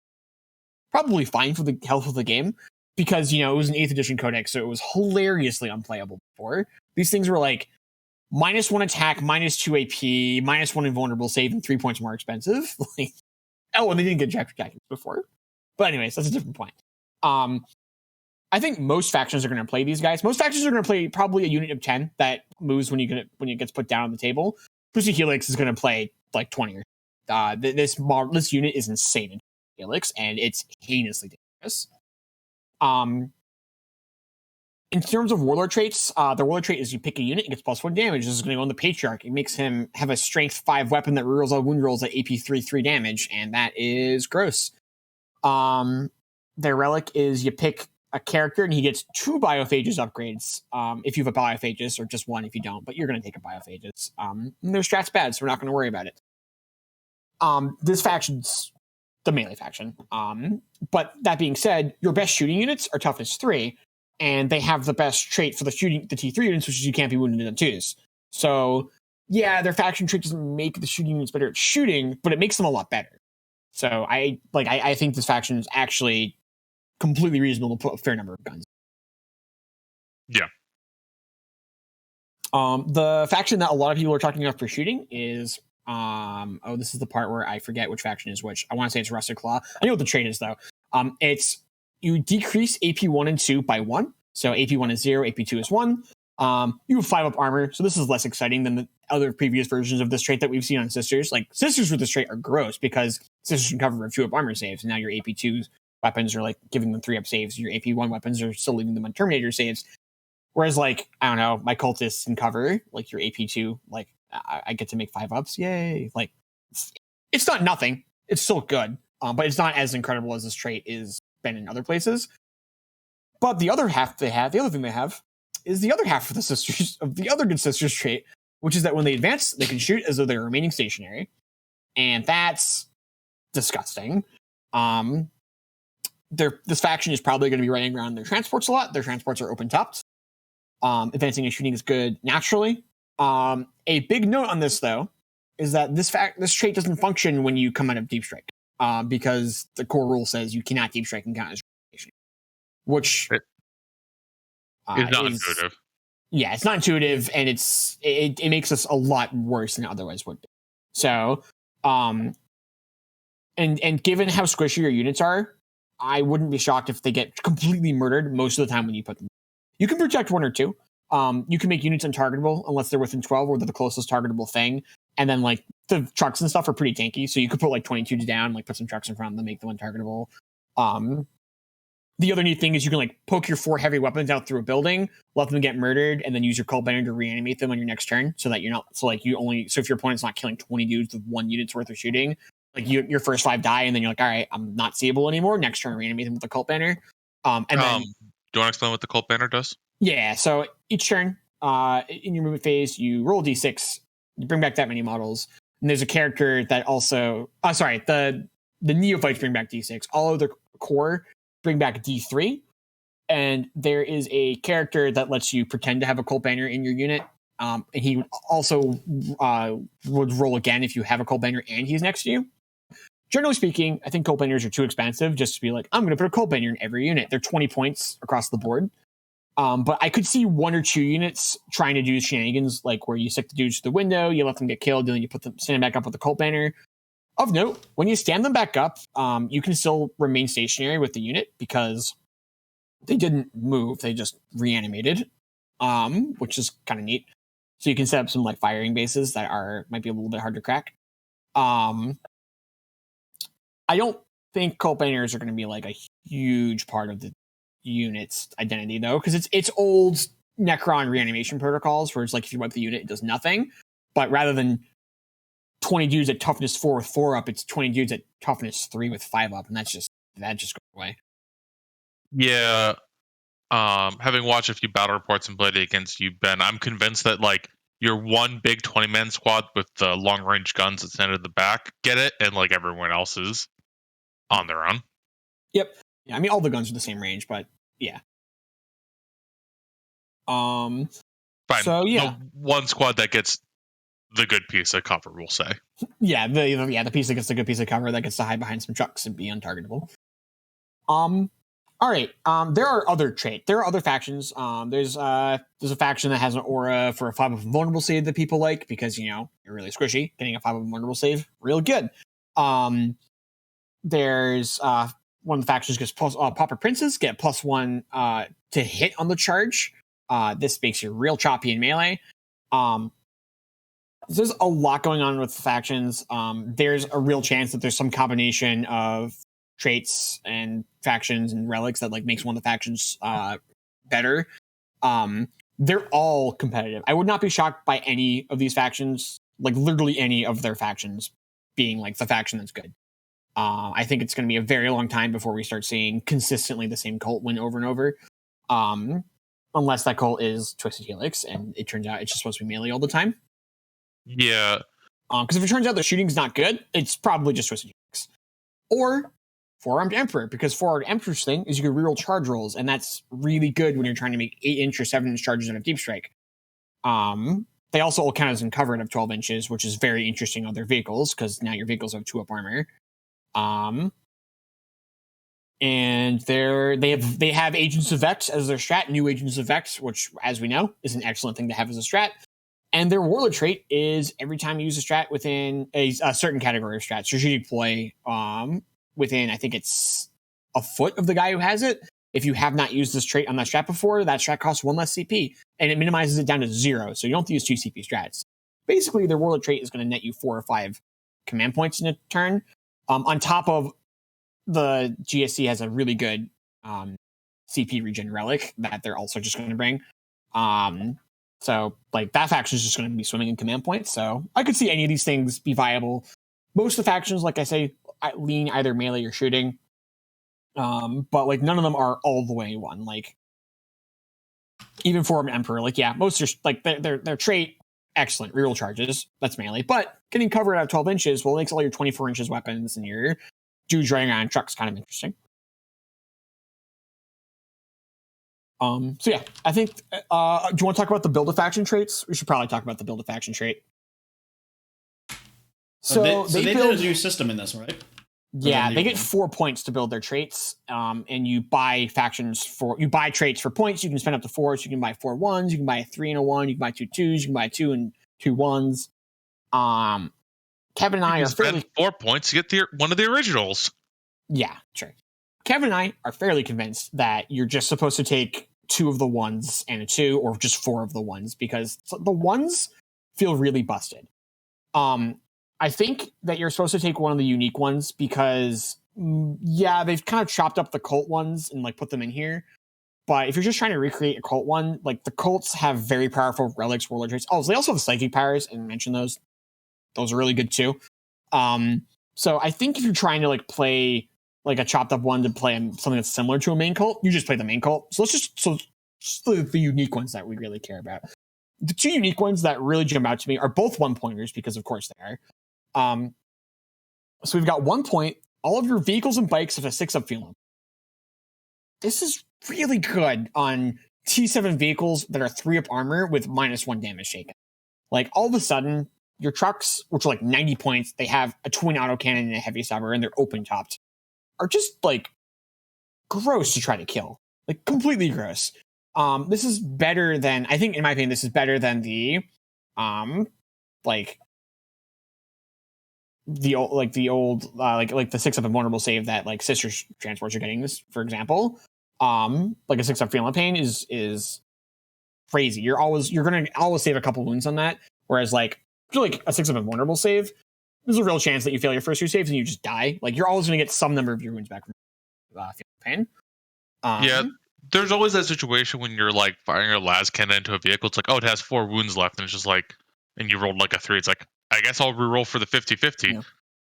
probably fine for the health of the game, because, you know, it was an 8th edition codex, so it was hilariously unplayable before. These things were like -1 attack, -2 AP, -1 invulnerable save, and 3 points more expensive. Like, and they didn't get chapter tactics before. But anyways, that's a different point. I think most factions are going to play these guys. Most factions are going to play probably a unit of 10 that moves when it gets put down on the table. Twisted Helix is going to play like 20. This unit is insane in Helix, and it's heinously dangerous. In terms of Warlord traits, the Warlord trait is you pick a unit and gets +1 damage. This is going to go on the Patriarch. It makes him have a Strength 5 weapon that rerolls all wound rolls at AP 3 damage, and that is gross. Their relic is you pick a character and he gets 2 Biophages upgrades if you have a Biophagus, or just 1 if you don't, but you're going to take a Biophagus. And their strat's bad, so we're not going to worry about it. This faction's the melee faction. But that being said, your best shooting units are toughness 3, and they have the best trait for the T3 units, which is you can't be wounded in 2s. So yeah, their faction trait doesn't make the shooting units better at shooting, but it makes them a lot better. So I think this faction is actually completely reasonable to put a fair number of guns. Yeah. The faction that a lot of people are talking about for shooting is this is the part where I forget which faction is which. I want to say it's Rusted Claw. I know what the trait is though. It's you decrease AP 1 and 2 by 1. So AP 1 is 0, AP 2 is 1. You have 5-up armor, so this is less exciting than the other previous versions of this trait that we've seen on Sisters. Like, Sisters with this trait are gross because Sisters can cover 2-up armor saves, and now your AP 2 weapons are like giving them 3-up saves. Your AP 1 weapons are still leaving them on Terminator saves. Whereas, like, I don't know, my cultists can cover like your AP 2. Like, I get to make 5-ups. Yay! Like, it's not nothing. It's still good, but it's not as incredible as this trait is been in other places. But the other thing they have is the other half of the Sisters, of the other good Sisters trait, which is that when they advance, they can shoot as though they're remaining stationary, and that's disgusting. This faction is probably going to be running around their transports a lot. Their transports are open topped. Advancing and shooting is good naturally. A big note on this though is that this trait doesn't function when you come out of deep strike, because the core rule says you cannot deep strike and count as rotation, which is not intuitive. Yeah, it's not intuitive, and it makes us a lot worse than it otherwise would be. So, and given how squishy your units are, I wouldn't be shocked if they get completely murdered most of the time when you put them. You can protect 1 or 2, You can make units untargetable unless they're within 12 or they're the closest targetable thing. And then like the trucks and stuff are pretty tanky, so you could put like 22s down, like put some trucks in front of them, make them untargetable. The other neat thing is you can like poke your 4 heavy weapons out through a building, let them get murdered, and then use your Cult Banner to reanimate them on your next turn, so that you're not so if your opponent's not killing 20 dudes with 1 unit's worth of shooting, like your first 5 die, and then you're like, all right, I'm not seeable anymore. Next turn, reanimate them with the Cult Banner. Then do you want to explain what the Cult Banner does? Yeah, so each turn, in your movement phase, you roll d6, you bring back that many models, and there's a character that also, the Neophytes bring back d6. All of their core bring back d3, and there is a character that lets you pretend to have a Cult Banner in your unit, and he also would roll again if you have a Cult Banner and he's next to you. Generally speaking, I think Cult Banners are too expensive just to be like, I'm going to put a Cult Banner in every unit. They're 20 points across the board. But I could see 1 or 2 units trying to do shenanigans, like where you stick the dudes to the window, you let them get killed, and then you stand them back up with the Cult Banner. Of note, when you stand them back up, you can still remain stationary with the unit because they didn't move; they just reanimated, which is kind of neat. So you can set up some like firing bases that might be a little bit hard to crack. I don't think Cult Banners are going to be like a huge part of the unit's identity though, because it's old Necron reanimation protocols where it's like if you wipe the unit, it does nothing. But rather than 20 dudes at toughness 4 with 4 up, it's 20 dudes at toughness 3 with 5 up, and that just goes away. Yeah. Having watched a few battle reports and played against you, Ben, I'm convinced that like your one big 20-man squad with the long range guns at the center of the back get it, and like everyone else is on their own. Yep. Yeah, I mean all the guns are the same range, but yeah. Fine. So yeah, the one squad that gets the good piece of cover, we'll say. Yeah, the piece that gets the good piece of cover that gets to hide behind some trucks and be untargetable. All right. There are other traits. There are other factions. There's a faction that has an aura for a 5 of vulnerable save that people like because you're really squishy. Getting a 5 of vulnerable save, real good. There's one of the factions gets plus Pauper Princes get +1 to hit on the charge. This makes you real choppy in melee. There's a lot going on with the factions. There's a real chance that there's some combination of traits and factions and relics that like makes one of the factions better. They're all competitive. I would not be shocked by any of these factions, like literally any of their factions being like the faction that's good. I think it's going to be a very long time before we start seeing consistently the same cult win over and over. Unless that cult is Twisted Helix and it turns out it's just supposed to be melee all the time. Yeah. Because if it turns out the shooting's not good, it's probably just Twisted Helix. Or Four-Armed Emperor, because Four-Armed Emperor's thing is you can reroll charge rolls, and that's really good when you're trying to make 8-inch or 7-inch charges out of Deep Strike. They also all count as in cover out of 12 inches, which is very interesting on their vehicles, because now your vehicles have 2-up armor. And they have Agents of Vex as their strat, new Agents of Vex, which, as we know, is an excellent thing to have as a strat. And their Warlord trait is every time you use a strat within a certain category of strat, strategic ploy, within, I think it's a foot of the guy who has it. If you have not used this trait on that strat before, that strat costs 1 less CP, and it minimizes it down to 0, so you don't have to use 2 CP strats. Basically, their Warlord trait is going to net you 4 or 5 command points in a turn. On top of the GSC has a really good CP regen relic that they're also just going to bring. So, like, that faction is just going to be swimming in command points. So, I could see any of these things be viable. Most of the factions, like I say, lean either melee or shooting. But, like, none of them are all the way one. Like, even Four-Armed Emperor, like, yeah, most are, like, their trait, excellent. Reroll charges, that's melee. But getting covered out of 12 inches, well, it makes all your 24 inches weapons and your dudes running around trucks kind of interesting. So yeah, I think, do you want to talk about the build a faction traits? We should probably talk about the build a faction trait. So they did a new system in this, right? Yeah, they get 4 points to build their traits. And you buy traits for points. You can spend up to 4, so you can buy 4 1s, you can buy a 3 and a 1, you can buy 2 2s, you can buy 2 and 2 1s. Kevin and I are spend 4 points to get one of the originals. Yeah, sure. Kevin and I are fairly convinced that you're just supposed to take 2 of the 1s and a 2, or just 4 of the 1s, because the 1s feel really busted. I think that you're supposed to take one of the unique ones because, yeah, they've kind of chopped up the cult ones and like put them in here. But if you're just trying to recreate a cult one, like the cults have very powerful relics, warlord traits. Oh, so they also have psychic powers, and mention those. Those are really good too. So I think if you're trying to like play like a chopped up one to play something that's similar to a main cult, you just play the main cult. So let's just the unique ones that we really care about. The 2 unique ones that really jump out to me are both 1 pointers, because of course they are. So we've got 1 point. All of your vehicles and bikes have a 6-up feeling. This is really good on T7 vehicles that are 3-up armor with -1 damage taken. Like all of a sudden, your trucks, which are like 90 points, they have a twin autocannon and a heavy stabber, and they're open topped, are just like gross to try to kill. Like completely gross. This is better than, I think in my opinion, this is better than the old like the 6-up invulnerable save that like sister transports are getting. This, for example, like a 6-up feeling of pain is crazy. You're gonna always save a couple wounds on that, whereas like a 6-up invulnerable save, there's a real chance that you fail your first 2 saves and you just die. Like you're always gonna get some number of your wounds back from feeling pain. Yeah, there's always that situation when you're like firing your las cannon into a vehicle. It's like, oh, it has 4 wounds left, and it's just like, and you rolled like a 3. It's like, I guess I'll reroll for the 50-50. Yeah.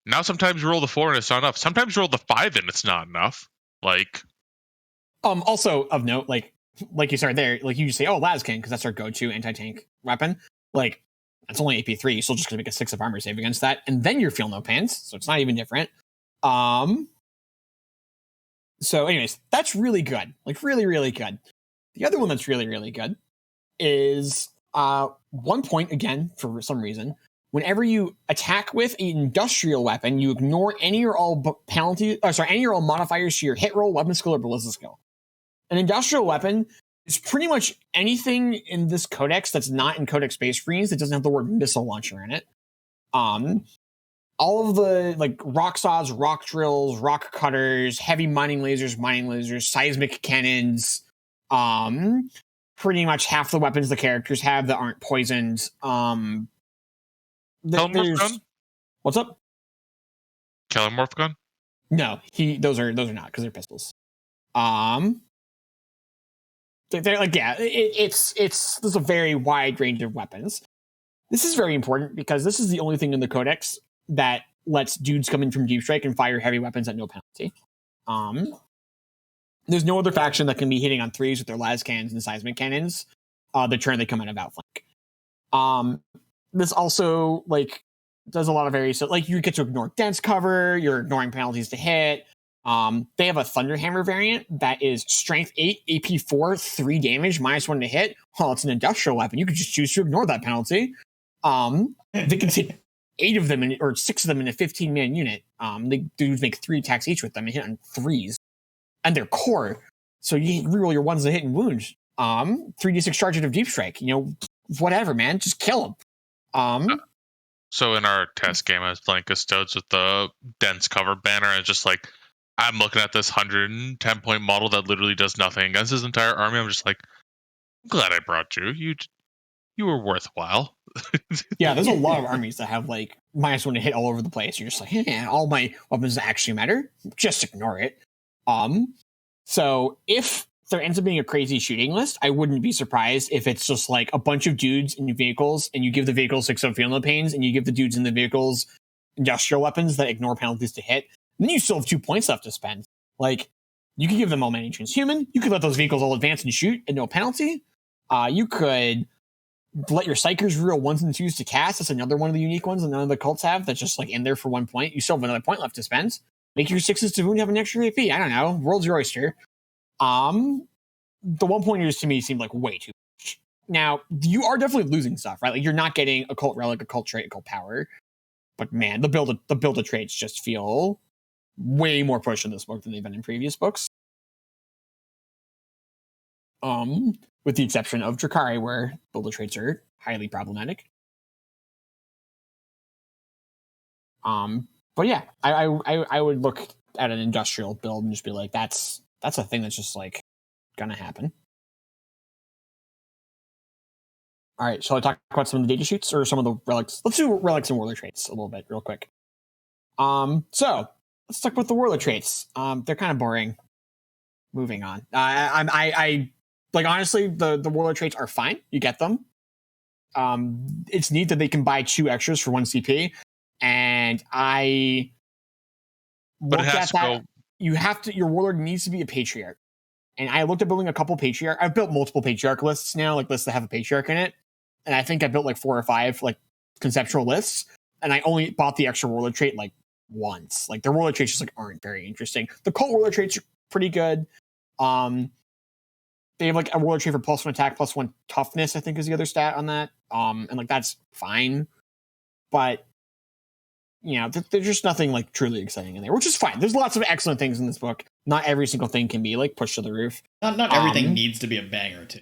Now sometimes you roll the 4 and it's not enough. Sometimes you roll the 5 and it's not enough. Like, also of note, like you started there, like you just say, oh, las cannon, because that's our go-to anti-tank weapon. Like that's only AP3. You're still just gonna make a 6-up armor save against that, and then you feel no pains, so it's not even different. So anyways, that's really good. Like really, really good. The other one that's really, really good is 1 point again for some reason. Whenever you attack with an industrial weapon, you ignore any or all any or all modifiers to your hit roll, weapon skill, or ballista skill. An industrial weapon is pretty much anything in this codex that's not in Codex Space Marines that doesn't have the word missile launcher in it. All of the like rock saws, rock drills, rock cutters, heavy mining lasers, seismic cannons, pretty much half the weapons the characters have that aren't poisoned. Telemorph gun? What's up? Telemorph gun? No, those are not, because they're pistols. They're like, yeah, there's a very wide range of weapons. This is very important because this is the only thing in the codex that lets dudes come in from deep strike and fire heavy weapons at no penalty. There's no other faction that can be hitting on 3s with their las cannons and seismic cannons the turn they come out of outflank. This also like does a lot of so like you get to ignore dense cover, you're ignoring penalties to hit. They have a Thunderhammer variant that is strength 8, AP 4, 3 damage, -1 to hit. Well, it's an industrial weapon. You could just choose to ignore that penalty. They can hit 8 of them or 6 of them in a 15-man unit. The dudes make 3 attacks each with them and hit on 3s. And they're core. So you reroll your 1s to hit and wound. 3d6 charge of deep strike. You know, whatever, man. Just kill them. So in our test game, I was playing Custodes with the dense cover banner, and it's just like, I'm looking at this 110-point model that literally does nothing against his entire army. I'm just like, I'm glad I brought you. You were worthwhile. Yeah, there's a lot of armies that have like -1 to hit all over the place. You're just like, yeah, all my weapons actually matter. Just ignore it. So if there ends up being a crazy shooting list, I wouldn't be surprised if it's just like a bunch of dudes in vehicles, and you give the vehicles 6-up feel no pains, and you give the dudes in the vehicles industrial weapons that ignore penalties to hit. And then you still have 2 points left to spend. Like, you could give them all many transhuman. You could let those vehicles all advance and shoot at no penalty. You could let your psychers reroll 1s and 2s to cast. That's another one of the unique ones that none of the cults have. That's just like in there for 1 point. You still have another point left to spend. Make your 6s to wound have an extra AP. I don't know. World's your oyster. The 1 pointers to me seem like way too much. Now, you are definitely losing stuff, right? Like you're not getting a cult relic, a cult trait, a cult power. But man, the build of traits just feel way more pushed in this book than they've been in previous books. With the exception of Drakari, where build of traits are highly problematic. But yeah, I would look at an industrial build and just be like, that's a thing that's just like gonna happen. All right, shall I talk about some of the data sheets or some of the relics? Let's do relics and Warlord Traits a little bit, real quick. So let's talk about the Warlord Traits. They're kind of boring. Moving on. I like honestly, the Warlord Traits are fine. You get them. It's neat that they can buy 2 extras for 1 CP, and I But it look has at to that. go. You have to. Your Warlord needs to be a Patriarch, and I looked at building a couple Patriarch. I've built multiple Patriarch lists now, like lists that have a Patriarch in it, and I think I built like 4 or 5 like conceptual lists, and I only bought the extra Warlord trait like once. Like their Warlord traits just like aren't very interesting. The Cult Warlord traits are pretty good. They have like a Warlord trait for +1 attack, +1 toughness, I think is the other stat on that. And like that's fine. But you know, there's just nothing like truly exciting in there, which is fine. There's lots of excellent things in this book. Not every single thing can be like pushed to the roof. Not everything needs to be a banger too.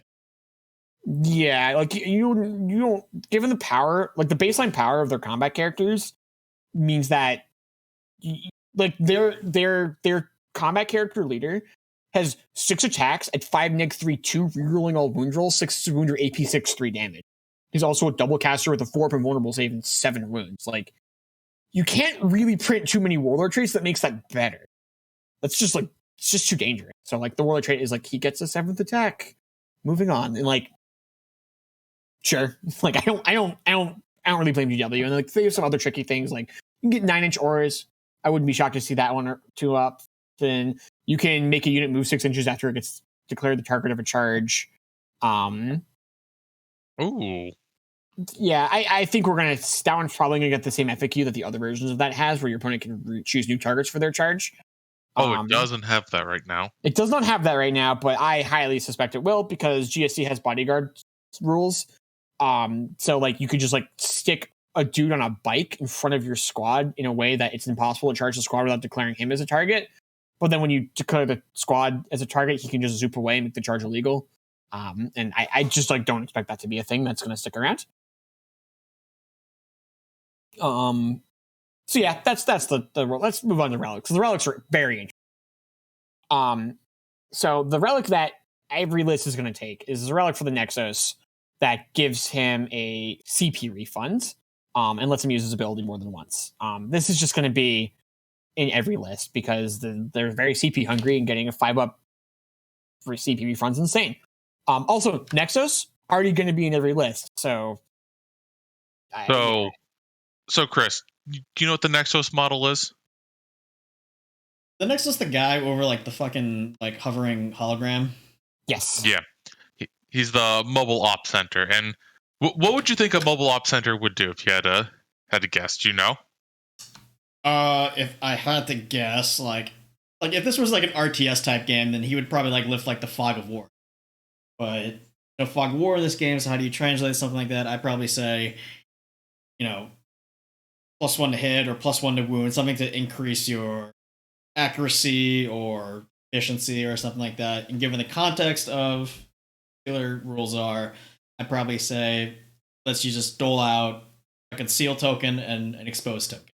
Yeah, like you don't, given the power, like the baseline power of their combat characters means that like their combat character leader has 6 attacks at 5-3/2, rerolling all wound rolls, 6 wound or AP 6/3 damage. He's also a double caster with a 4 invulnerable save and 7 wounds. Like you can't really print too many Warlord traits that makes that better. That's just like it's just too dangerous. So like the Warlord trait is like he gets a 7th attack. Moving on, and like sure, like I don't really blame GW. And like they have some other tricky things like you can get 9-inch auras. I wouldn't be shocked to see that one or 2 up. Then you can make a unit move 6 inches after it gets declared the target of a charge. Ooh. Yeah, I think we're gonna that one's probably gonna get the same FAQ that the other versions of that has, where your opponent can choose new targets for their charge. It doesn't have that right now. It does not have that right now, but I highly suspect it will because GSC has bodyguard rules. So like you could just like stick a dude on a bike in front of your squad in a way that it's impossible to charge the squad without declaring him as a target. But then when you declare the squad as a target, he can just zoop away and make the charge illegal. And I just like don't expect that to be a thing that's going to stick around. So yeah, that's the let's move on to relics. The relics are very interesting. So the relic that every list is going to take is a relic for the Nexus that gives him a CP refund, and lets him use his ability more than once. This is just going to be in every list because they're very CP hungry, and getting a 5-up for CP refunds insane. Also, Nexus already going to be in every list, so. So Chris, do you know what the Nexus model is? The Nexus, the guy over like the fucking like hovering hologram. Yes. Yeah, he's the mobile op center. And what would you think a mobile op center would do if you had to guess? Do you know? If I had to guess, like if this was like an RTS type game, then he would probably like lift like the Fog of War. But Fog of War in this game, so how do you translate something like that? I'd probably say, +1 to hit or +1 to wound, something to increase your accuracy or efficiency or something like that. And given the context of Stealer rules I'd probably say let's just dole out a conceal token and an expose token.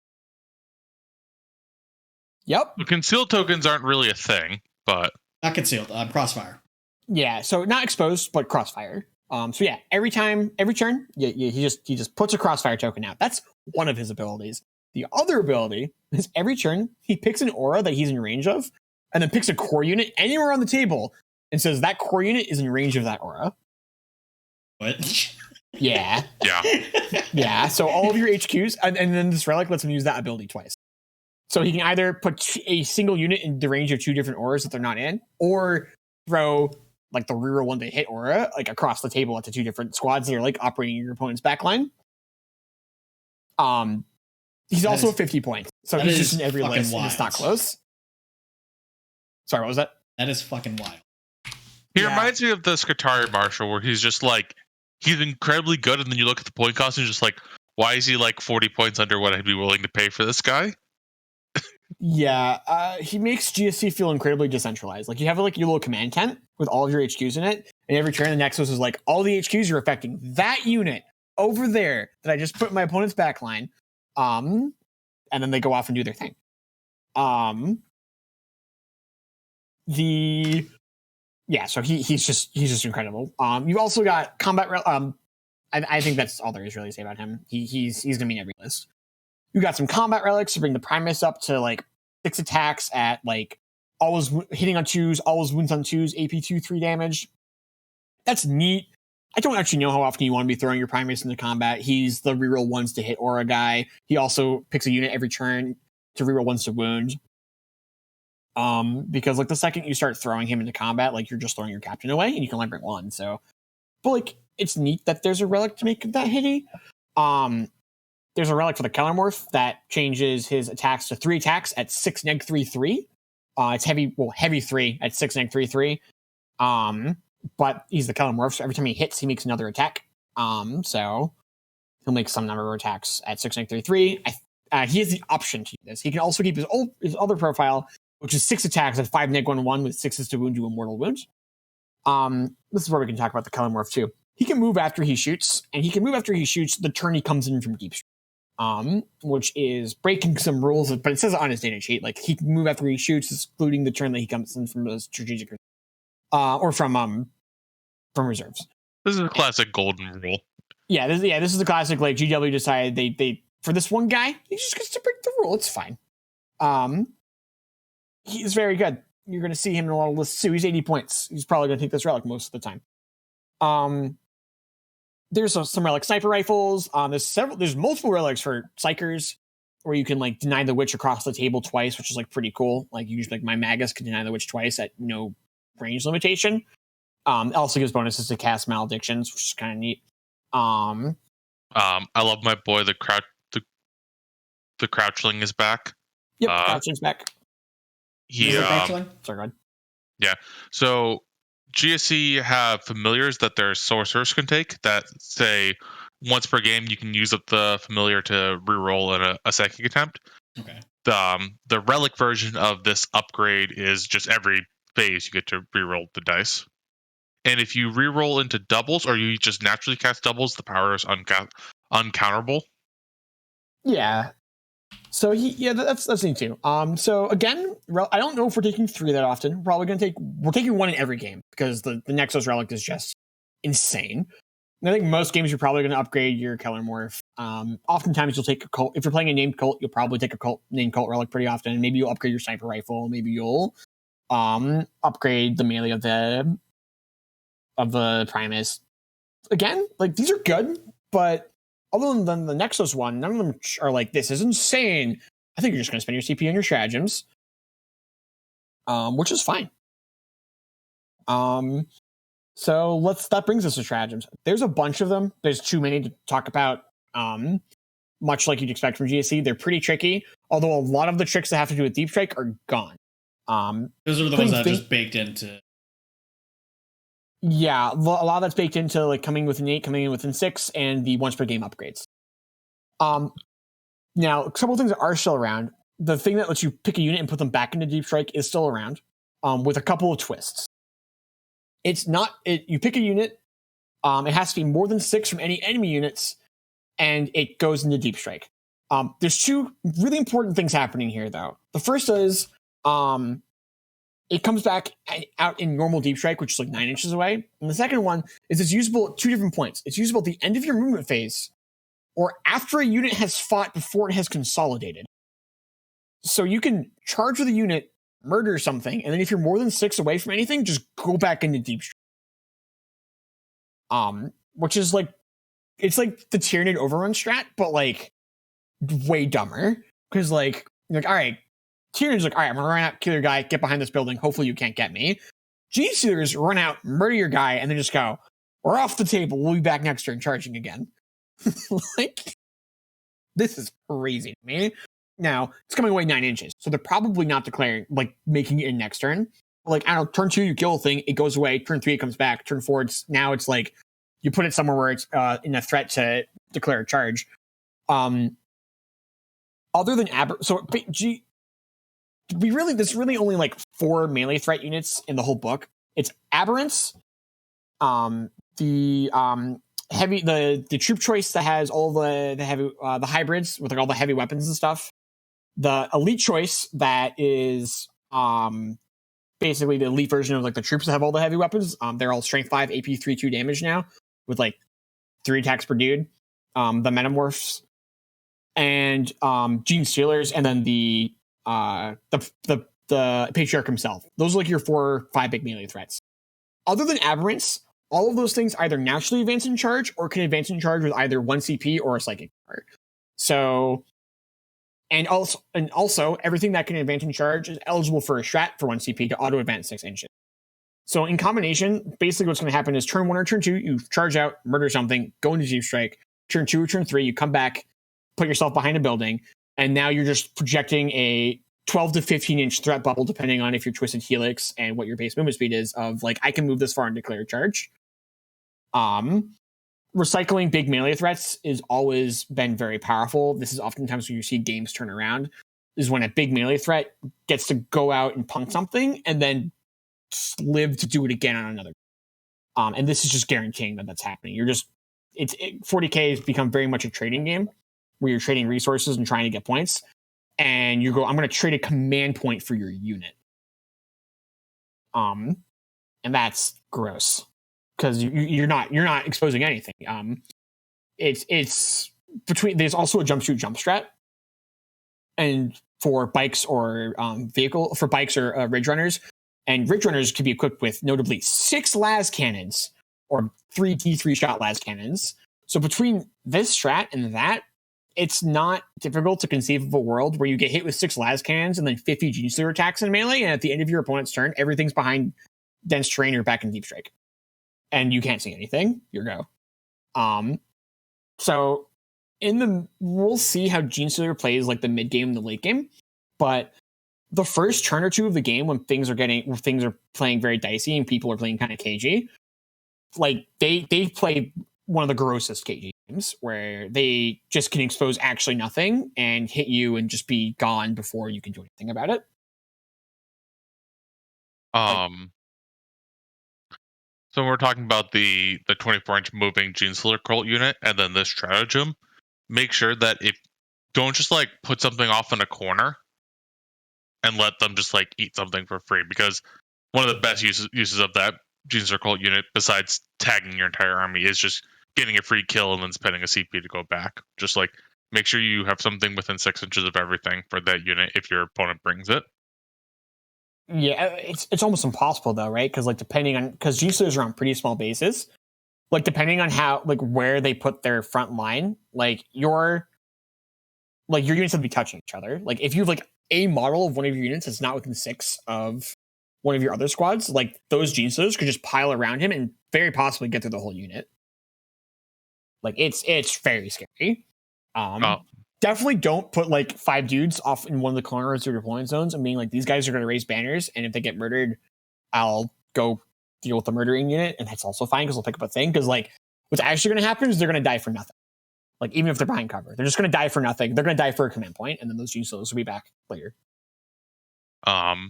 Yep. The concealed tokens aren't really a thing, but not concealed. Crossfire. Yeah, so not exposed, but crossfire. So yeah, every turn, he just puts a crossfire token out. That's one of his abilities. The other ability is every turn he picks an aura that he's in range of, and then picks a core unit anywhere on the table and says that core unit is in range of that aura. What? Yeah. Yeah. Yeah. So all of your HQs, and then this relic lets him use that ability twice. So he can either put a single unit in the range of 2 different auras that they're not in, or throw like the reroll 1 to hit aura like across the table at the 2 different squads that are like operating your opponent's backline. He's that also 50 points, so he's just in every list. And it's not close. Sorry, what was that? That is fucking wild. He reminds me of the Skitarii Marshal, where he's just like he's incredibly good, and then you look at the point cost and you're just like, why is he like 40 points under what I'd be willing to pay for this guy? Yeah, he makes GSC feel incredibly decentralized. Like you have like your little command tent with all of your HQs in it, and every turn the Nexus is like all the HQs you're affecting that unit over there that I just put in my opponent's backline, and then they go off and do their thing. So he's just incredible. You've also got combat I think that's all there is really to say about him. He's gonna be in every list. You got some combat relics to bring the Primus up to like 6 attacks at like always hitting on 2s, always wounds on 2s, AP 2/3 damage. That's neat. I don't actually know how often you want to be throwing your Primus into combat. He's the reroll 1s to hit aura guy. He also picks a unit every turn to reroll 1s to wound. Because like the second you start throwing him into combat, like you're just throwing your captain away and you can only bring 1. So, but like it's neat that there's a relic to make that hitty. There's a relic for the Kellermorph that changes his attacks to 3 attacks at 6 neg 3/3. It's heavy 3 at 6 neg 3/3. But he's the Kellermorph, so every time he hits, he makes another attack. So he'll make some number of attacks at 6 neg 3/3. He has the option to do this. He can also keep his other profile, which is 6 attacks at 5 neg 1/1 with 6s to wound you a mortal wound. This is where we can talk about the Kellermorph too. He can move after he shoots, and he can move after he shoots the turn he comes in from deep strike. Which is breaking some rules, but it says it on his data sheet. Like he can move after he shoots, excluding the turn that he comes in from the strategic, or from reserves. This is a classic golden rule. Yeah, this is the classic. Like GW decided they for this one guy, he just gets to break the rule. It's fine. He's very good. You're going to see him in a lot of lists too. He's 80 points. He's probably going to take this relic most of the time. There's some relic sniper rifles. There's multiple relics for psychers where you can like deny the witch across the table twice, which is like pretty cool. Like you just like my Magus can deny the witch twice at no range limitation. It also gives bonuses to cast maledictions, which is kind of neat. I love my boy. The crouchling is back. Yep, crouchling's back. Sorry, go ahead. Yeah. So GSC have familiars that their sorcerers can take that say once per game you can use up the familiar to reroll in a psychic attempt. Okay. The relic version of this upgrade is just every phase you get to reroll the dice. And if you reroll into doubles or you just naturally cast doubles, the power is uncounterable. Yeah. So that's neat too. So again, I don't know if we're taking 3 that often. We're taking 1 in every game because the Nexus relic is just insane. And I think most games you're probably going to upgrade your Kellermorph. Oftentimes you'll take a cult. If you're playing a named cult, you'll probably take a named cult relic pretty often. Maybe you'll upgrade your sniper rifle. Maybe you'll upgrade the melee of the Primus. Again, like these are good, but other than the Nexus one, none of them are like, this is insane. I think you're just going to spend your CP on your Tragens, which is fine. So that brings us to Tragens. There's a bunch of them. There's too many to talk about. Much like you'd expect from GSC, they're pretty tricky. Although a lot of the tricks that have to do with Deep Strike are gone. Those are the ones that are just baked into. Yeah, a lot of that's baked into like coming within 8, coming in within 6, and the once per game upgrades. Now, a couple of things that are still around. The thing that lets you pick a unit and put them back into Deep Strike is still around, with a couple of twists. You pick a unit, it has to be more than 6 from any enemy units, and it goes into Deep Strike. There's 2 really important things happening here, though. The first is, it comes back out in normal Deep Strike, which is like 9 inches away. And the second one is it's usable at 2 different points. It's usable at the end of your movement phase or after a unit has fought before it has consolidated. So you can charge with a unit, murder something, and then if you're more than 6 away from anything, just go back into Deep Strike. Which is like, it's like the Tyranid overrun strat, but like way dumber. Because like, you're like, all right, Tyrion's like, all right, I'm gonna run out, kill your guy, get behind this building. Hopefully you can't get me. Genestealers run out, murder your guy, and then just go, we're off the table. We'll be back next turn charging again. Like, this is crazy to me. Now, it's coming away 9 inches, so they're probably not declaring, like, making it in next turn. Like, I don't know, turn 2, you kill a thing, it goes away. Turn 3, it comes back. Turn 4, it's like, you put it somewhere where it's in a threat to declare a charge. Other than there's really only like 4 melee threat units in the whole book. It's Aberrants, the troop choice that has all the heavy the hybrids with like all the heavy weapons and stuff. The elite choice that is basically the elite version of like the troops that have all the heavy weapons. They're all strength 5, AP 3/2 damage now with like 3 attacks per dude, the Metamorphs, and Genestealers, and then the Patriarch himself. Those are like your 4 or 5 big melee threats. Other than Aberrants, all of those things either naturally advance in charge or can advance in charge with either 1 CP or a psychic power. So, and also everything that can advance in charge is eligible for a strat for 1 CP to auto advance 6 inches. So in combination, basically what's going to happen is turn 1 or turn 2, you charge out, murder something, go into Deep Strike. Turn 2 or turn 3, you come back, put yourself behind a building, and now you're just projecting a 12 to 15 inch threat bubble, depending on if you're Twisted Helix and what your base movement speed is, of like, I can move this far and declare a charge. Recycling big melee threats has always been very powerful. This is oftentimes when you see games turn around, is when a big melee threat gets to go out and punk something and then live to do it again on another. And this is just guaranteeing that that's happening. 40K has become very much a trading game where you're trading resources and trying to get points. And you go, I'm going to trade a command point for your unit. And that's gross because you're not exposing anything. It's between, there's also a jump strat, and for bikes or bikes or Ridge Runners, and Ridge Runners can be equipped with notably 6 las cannons or 3 T3 shot las cannons. So between this strat and that, it's not difficult to conceive of a world where you get hit with 6 las cannons and then 50 Genestealer attacks in melee, and at the end of your opponent's turn, everything's behind dense terrain or back in Deep Strike. And you can't see anything. You go. So we'll see how Genestealer plays like the mid game and the late game, but the first turn or two of the game when things are playing very dicey and people are playing kind of cagey, like they play one of the grossest KG games where they just can expose actually nothing and hit you and just be gone before you can do anything about it. So we're talking about the 24-inch moving Genestealer cult unit and then this stratagem. Make sure that don't just like put something off in a corner and let them just like eat something for free, because one of the best uses of that Genestealer cult unit, besides tagging your entire army, is just getting a free kill and then spending a CP to go back. Just like make sure you have something within 6 inches of everything for that unit if your opponent brings it. Yeah, it's almost impossible though, right? Because like because Genestealers are on pretty small bases, like depending on how like where they put their front line, like your units have to be touching each other. Like if you have like a model of one of your units that's not within 6 of one of your other squads, like those Genestealers could just pile around him and very possibly get through the whole unit. Like it's very scary. Definitely don't put like 5 dudes off in one of the corners or deployment zones and being like, these guys are going to raise banners, and if they get murdered, I'll go deal with the murdering unit, and that's also fine because they'll pick up a thing. Because like what's actually going to happen is they're going to die for nothing. Like even if they're behind cover, they're just going to die for nothing. They're going to die for a command point, and then those Genestealers will be back later. Yeah,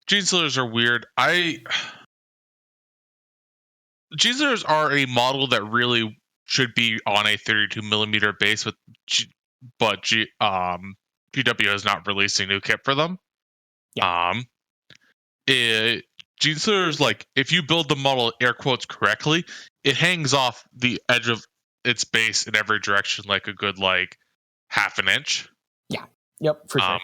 Genestealers are weird. Genestealers are a model that really should be on a 32mm base, but GW has not released a new kit for them. Yeah. Genestealers, like if you build the model air quotes correctly, it hangs off the edge of its base in every direction like a good like half an inch. Yeah. Yep. For sure.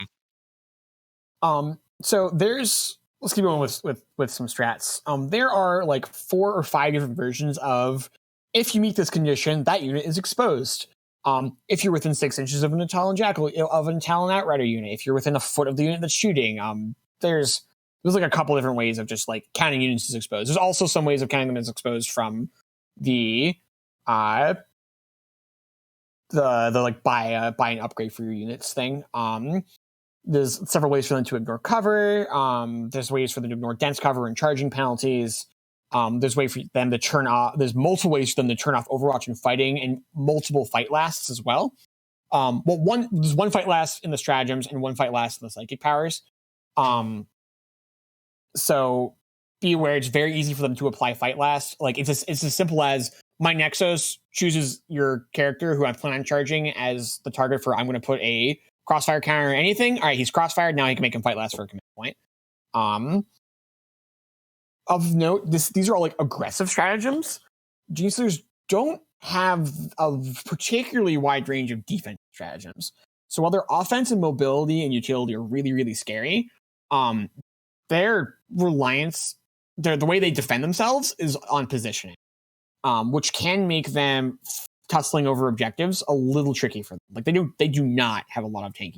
So let's keep going with some strats. There are like 4 or 5 different versions of, if you meet this condition, that unit is exposed. If you're within 6 inches of an Talon Jackal, of an Talon Outrider unit, if you're within a foot of the unit that's shooting, there's like a couple different ways of just like counting units as exposed. There's also some ways of counting them as exposed from the like buy an upgrade for your units thing. There's several ways for them to ignore cover. There's ways for them to ignore dense cover and charging penalties. There's way for them to turn off. There's multiple ways for them to turn off Overwatch and fighting, and multiple fight lasts as well. There's one fight last in the stratagems and one fight last in the psychic powers. So be aware, it's very easy for them to apply fight last. Like it's as simple as my Nexus chooses your character who I plan on charging as the target for, I'm going to put a Crossfire counter or anything. All right, he's crossfired. Now I can make him fight last for a command point. of note, these are all like aggressive stratagems. Genestealers don't have a particularly wide range of defense stratagems. So while their offense and mobility and utility are really, really scary, their reliance, the way they defend themselves is on positioning, which can make them tussling over objectives a little tricky for them. Like they do not have a lot of tanky.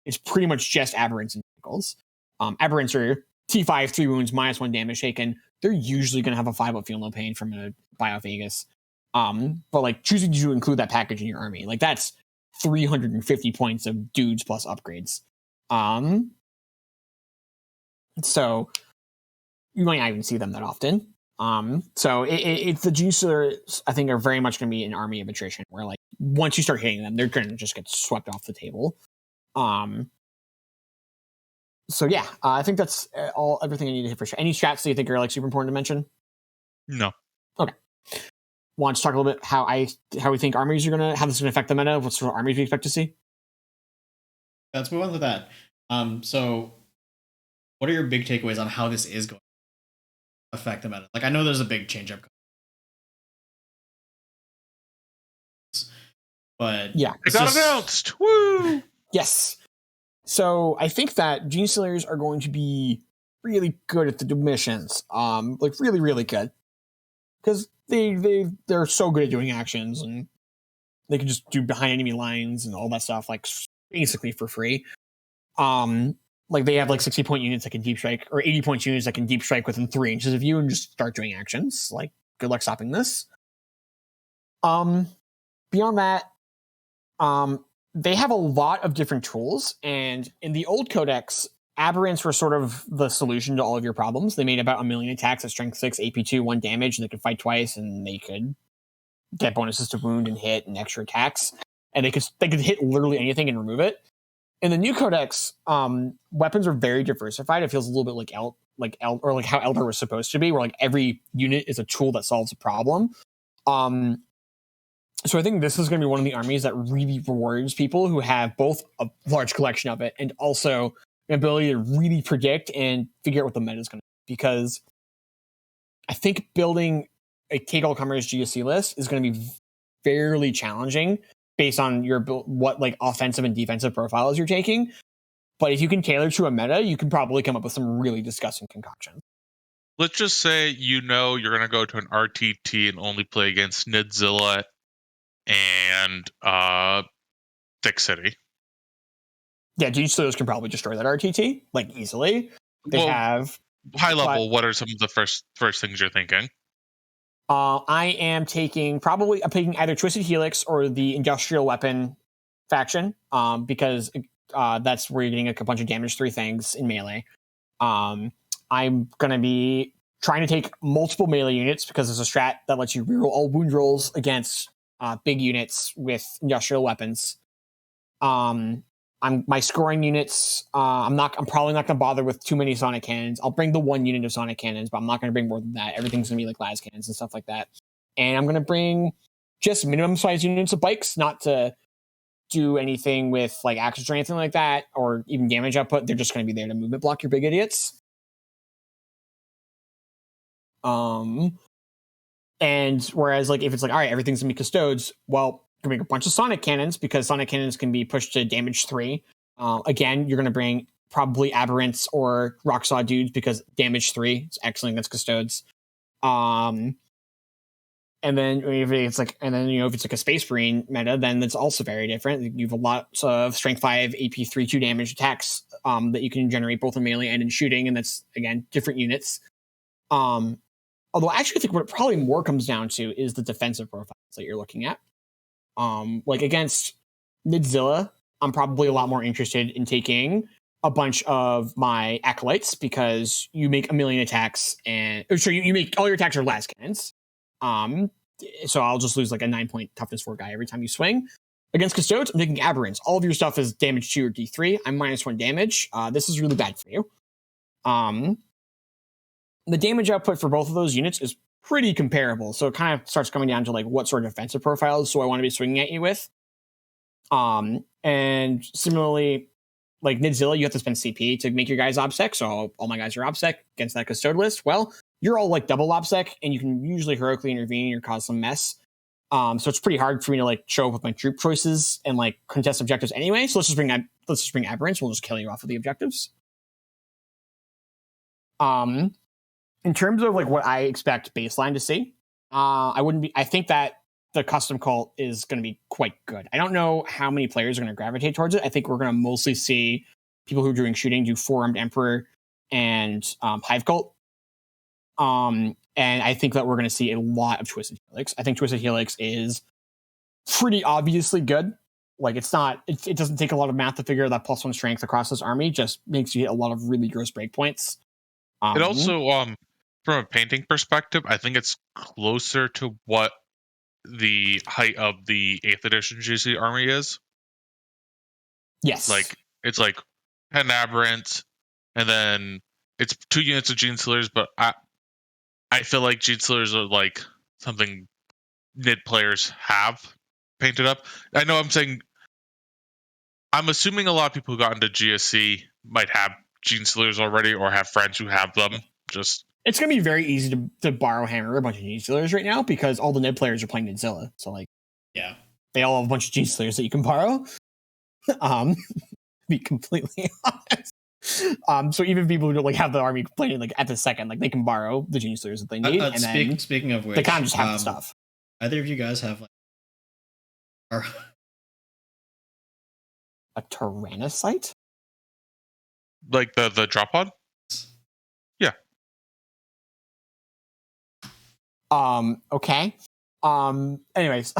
It's pretty much just aberrants and vehicles. Aberrants are T5, 3 wounds, -1 damage taken. They're usually going to have a 5-up feel no pain from a Biophagous. But like choosing to include that package in your army, like that's 350 points of dudes plus upgrades. So you might not even see them that often. So it's the Genestealers, I think, are very much going to be an army of attrition, where like once you start hitting them, they're going to just get swept off the table. So yeah, I think that's everything I need to hit for sure. Any strats that you think are like super important to mention? No. Okay. Want to talk a little bit how we think armies are how this is going to affect the meta? What sort of armies we expect to see? Let's move on to that. So what are your big takeaways on how this is going to affect the meta? Like, I know there's a big change up, but yeah, it got announced. Woo! Yes. So I think that Genestealers are going to be really good at the missions. Like really, really good. Because they're so good at doing actions, and they can just do behind enemy lines and all that stuff, like basically for free. Like they have like 60-point units that can deep strike, or 80-point units that can deep strike within 3 inches of you and just start doing actions. Like, good luck stopping this. Beyond that, they have a lot of different tools, and in the old codex, aberrants were sort of the solution to all of your problems. They made about 1 million attacks at strength 6, AP2, 1 damage, and they could fight twice, and they could get bonuses to wound and hit and extra attacks, and they could hit literally anything and remove it. In the new codex, weapons are very diversified. It feels a little bit like how Eldar was supposed to be, where like every unit is a tool that solves a problem. So I think this is going to be one of the armies that really rewards people who have both a large collection of it and also an ability to really predict and figure out what the meta is going to be. Because I think building a Take All Comers GSC list is going to be fairly challenging based on what like offensive and defensive profiles you're taking. But if you can tailor to a meta, you can probably come up with some really disgusting concoctions. Let's just say you're going to go to an RTT and only play against Nidzilla and Thick City. Yeah, Genestealers can probably destroy that RTT like easily. They have high level. What are some of the first things you're thinking? I am taking either Twisted Helix or the Industrial Weapon faction, because that's where you're getting a bunch of damage 3 things in melee. I'm gonna be trying to take multiple melee units because there's a strat that lets you reroll all wound rolls against big units with industrial weapons. My scoring units. I'm probably not going to bother with too many sonic cannons. I'll bring the 1 unit of sonic cannons, but I'm not going to bring more than that. Everything's going to be like las cannons and stuff like that. And I'm going to bring just minimum size units of bikes, not to do anything with like actions or anything like that, or even damage output. They're just going to be there to movement block your big idiots. And whereas like if it's like, all right, everything's going to be custodes, well, you're going to bring a bunch of sonic cannons because sonic cannons can be pushed to damage 3. Again, you're going to bring probably aberrants or rocksaw dudes because damage 3 is excellent against custodes. And then if it's like a Space Marine meta, then that's also very different. You have a lot of strength 5 AP 3/2 damage attacks that you can generate both in melee and in shooting, and that's again different units. Although I actually think what it probably more comes down to is the defensive profiles that you're looking at. Like against Nidzilla, I'm probably a lot more interested in taking a bunch of my acolytes because you make 1 million attacks, and you make all your attacks are las cannons. So I'll just lose like a 9-point toughness 4 guy every time you swing. Against Custodes, I'm taking aberrants. All of your stuff is damage 2 or D3. I'm -1 damage. This is really bad for you. The damage output for both of those units is pretty comparable. So it kind of starts coming down to like what sort of defensive profiles do I want to be swinging at you with. And similarly, like Nidzilla, you have to spend CP to make your guys OBSEC. So all my guys are OBSEC against that Custode list. Well, you're all like double OPSEC, and you can usually heroically intervene or cause some mess. So it's pretty hard for me to like show up with my troop choices and like contest objectives anyway. So let's just bring Aberrants. We'll just kill you off of the objectives. In terms of like what I expect baseline to see, I think that the custom cult is going to be quite good. I don't know how many players are going to gravitate towards it. I think we're going to mostly see people who are doing shooting do Four-Armed Emperor and Hive Cult. And I think that we're going to see a lot of Twisted Helix. I think Twisted Helix is pretty obviously good. Like it doesn't take a lot of math to figure that +1 strength across this army just makes you hit a lot of really gross breakpoints. It also, from a painting perspective, I think it's closer to what the height of the 8th edition GC army is. Yes. Like, it's like 10 Aberrants, and then it's 2 units of Genestealers, but I feel like Genestealers are like something mid players have painted up. I know I'm assuming a lot of people who got into GSC might have Genestealers already or have friends who have them. It's going to be very easy to borrow hammer a bunch of Genestealers right now because all the Nid players are playing Nidzilla. So like, yeah, they all have a bunch of Genestealers that you can borrow. To be completely honest. So even people who don't like have the army playing like at the second, like they can borrow the Genestealers that they need. And then speaking of which, they kind of just have the stuff. Either of you guys have like a Tyrannocyte? Like the drop pod? Yeah. Okay. Anyways,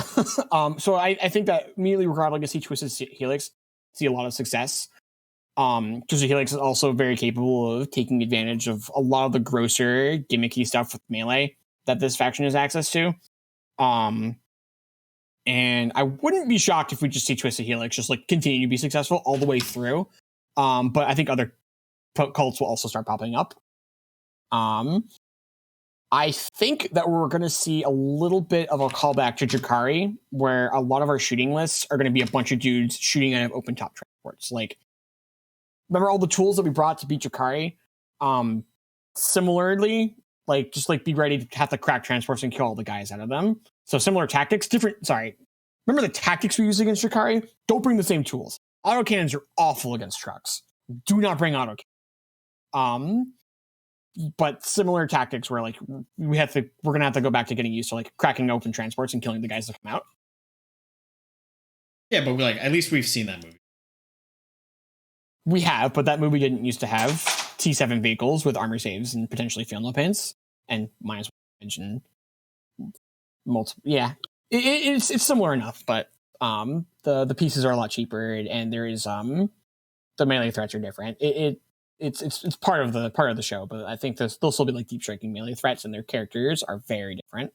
so I think that immediately we're probably going to see Twisted Helix see a lot of success. Twisted Helix is also very capable of taking advantage of a lot of the grosser gimmicky stuff with melee that this faction has access to. And I wouldn't be shocked if we just see Twisted Helix just like continue to be successful all the way through. But I think other cults will also start popping up. I think that we're going to see a little bit of a callback to Drakari, where a lot of our shooting lists are going to be a bunch of dudes shooting out of open top transports. Like, remember all the tools that we brought to beat Drakari? Similarly, like, just like be ready to have to crack transports and kill all the guys out of them. So similar tactics, remember the tactics we use against Drakari? Don't bring the same tools. Autocannons are awful against trucks. Do not bring autocannons. But similar tactics where like we're gonna have to go back to getting used to like cracking open transports and killing the guys that come out. Yeah, but at least we've seen that movie. We have, but that movie didn't used to have T7 vehicles with armor saves and potentially field no paints and -1 damage and multiple. Yeah, it's similar enough, but the pieces are a lot cheaper and there is the melee threats are different. It's part of the show, but I think there'll still be like deep striking melee threats, and their characters are very different.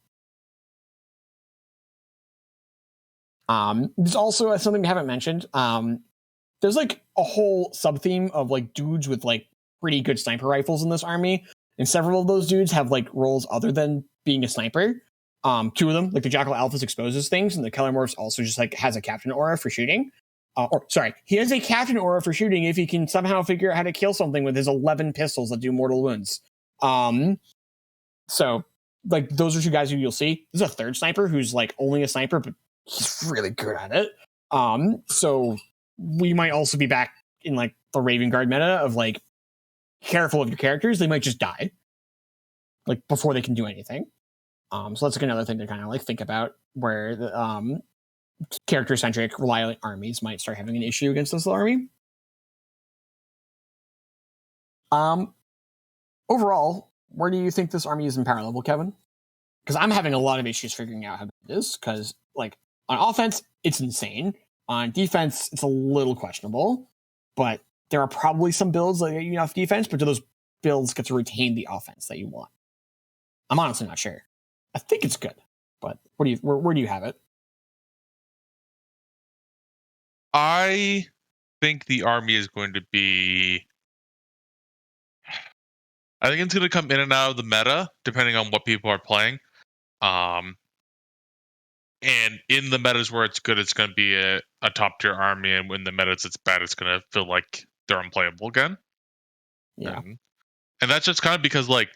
There's also something we haven't mentioned. There's like a whole sub theme of like dudes with like pretty good sniper rifles in this army, and several of those dudes have like roles other than being a sniper. 2 of them, like the Jackal Alphas, exposes things, and the Kellermorphs also just like has a captain aura for shooting. He has a captain aura for shooting if he can somehow figure out how to kill something with his 11 pistols that do mortal wounds. So like those are 2 guys who you'll see. There's a 3rd sniper who's like only a sniper, but he's really good at it. So we might also be back in like the Raven Guard meta of like careful of your characters. They might just die like before they can do anything. So that's like another thing to kind of like think about where the character-centric, reliant armies might start having an issue against this army. Overall, where do you think this army is in power level, Kevin? Because I'm having a lot of issues figuring out how it is, because like on offense, it's insane. On defense, it's a little questionable, but there are probably some builds that get you enough defense, but do those builds get to retain the offense that you want? I'm honestly not sure. I think it's good, but where do you have it? I think the army is going to be... I think it's going to come in and out of the meta, depending on what people are playing. And in the metas where it's good, it's going to be a top-tier army, and when the metas it's bad, it's going to feel like they're unplayable again. Yeah. And that's just kind of because, like,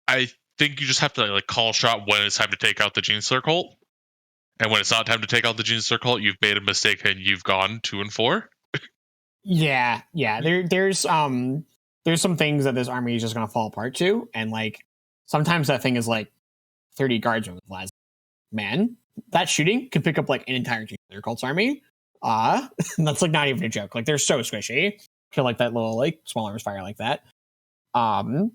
I think you just have to like call shot when it's time to take out the Genestealer cult. And when it's not time to take out the Genestealer cult, you've made a mistake and you've gone 2 and 4. Yeah. There's some things that this army is just gonna fall apart to, and like sometimes that thing is like 30 guardsmen with Laz. Man, that shooting could pick up like an entire Genestealer cult's army. That's like not even a joke. Like they're so squishy. Feel like that little like small arms fire like that. But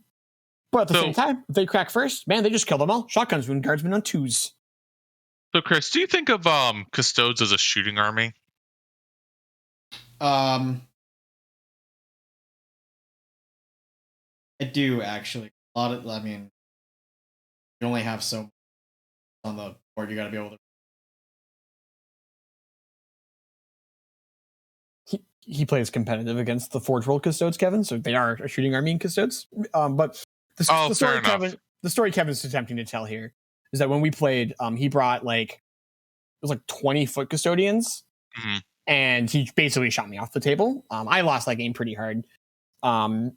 at the same time, if they crack first, man, they just kill them all. Shotguns wound guardsmen on 2s. So, Chris, do you think of Custodes as a shooting army? I do actually. A lot of, I mean, you only have so much on the board. You got to be able to. He plays competitive against the Forge World Custodes, Kevin, so they are a shooting army in Custodes. But the story Kevin's attempting to tell here is that when we played, he brought like 20-foot custodians, and he basically shot me off the table. I lost that game pretty hard. I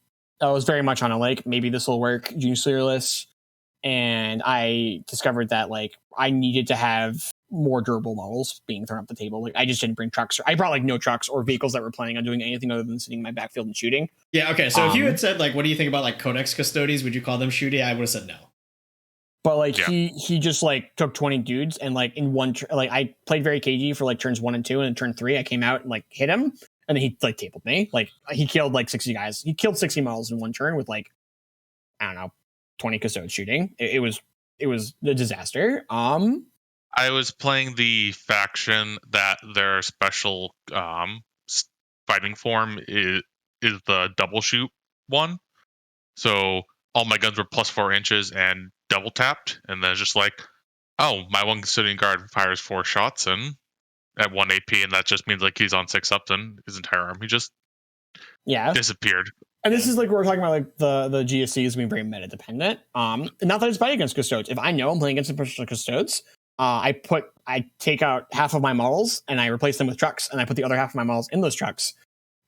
was very much on a like, maybe this will work, Genestealerless, and I discovered that like I needed to have more durable models being thrown up the table. Like I just didn't bring trucks. I brought like no trucks or vehicles that were planning on doing anything other than sitting in my backfield and shooting. Yeah, okay. So if you had said like, what do you think about like Codex Custodes? Would you call them shooty? I would have said no. But like he just like took 20 dudes and like in one like I played very cagey for like turns 1 and 2, and in turn 3 I came out and like hit him, and then he like tabled me. Like he killed like 60 guys. He killed 60 models in one turn with like, I don't know, 20 Custodes shooting. It was a disaster. I was playing the faction that their special fighting form is the double shoot one. So all my guns were +4 inches and double tapped, and then it's just like, oh, my one custodian guard fires 4 shots and at 1 AP, and that just means like he's on 6 up, and his entire army just disappeared. And this is like we're talking about like the GSCs being very meta dependent. Not that it's bad against Custodes. If I know I'm playing against a particular Custodes, I take out half of my models and I replace them with trucks, and I put the other half of my models in those trucks.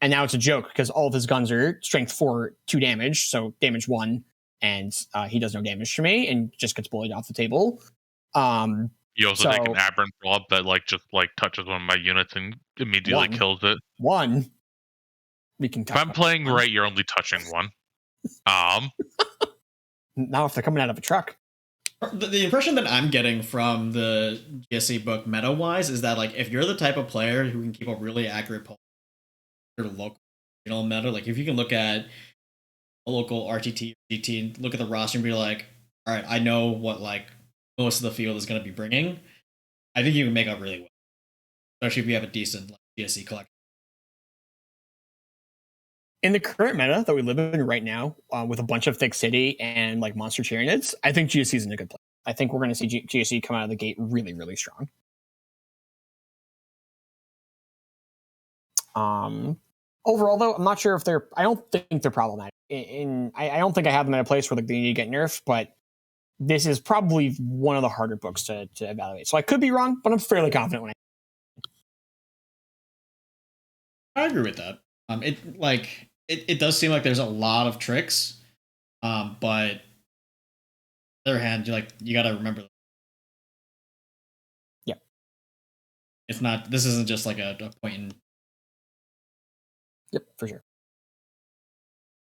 And now it's a joke because all of his guns are strength 4, 2 damage, so damage 1, and he does no damage to me and just gets bullied off the table. You also take an aberrant blob that like just like touches one of my units and immediately kills it. If I'm playing right, you're only touching 1. Now if they're coming out of a truck. The impression that I'm getting from the GSC book meta-wise is that like if you're the type of player who can keep a really accurate pulse, your local regional meta, like if you can look at a local RTT or GT and look at the roster and be like, all right, I know what like most of the field is going to be bringing, I think you can make up really well, especially if you have a decent like GSC collection. In the current meta that we live in right now, with a bunch of thick city and like monster Tyranids, I think GSC is in a good place. I think we're going to see GSC come out of the gate really, really strong. Overall, though, I'm not sure if they're. I don't think they're problematic. I don't think I have them in a place where like, they need to get nerfed, but this is probably one of the harder books to evaluate. So I could be wrong, but I'm fairly confident when I agree with that. It does seem like there's a lot of tricks, but on the other hand, you got to remember. Yeah, it's not. This isn't just like a point in. Yep, for sure.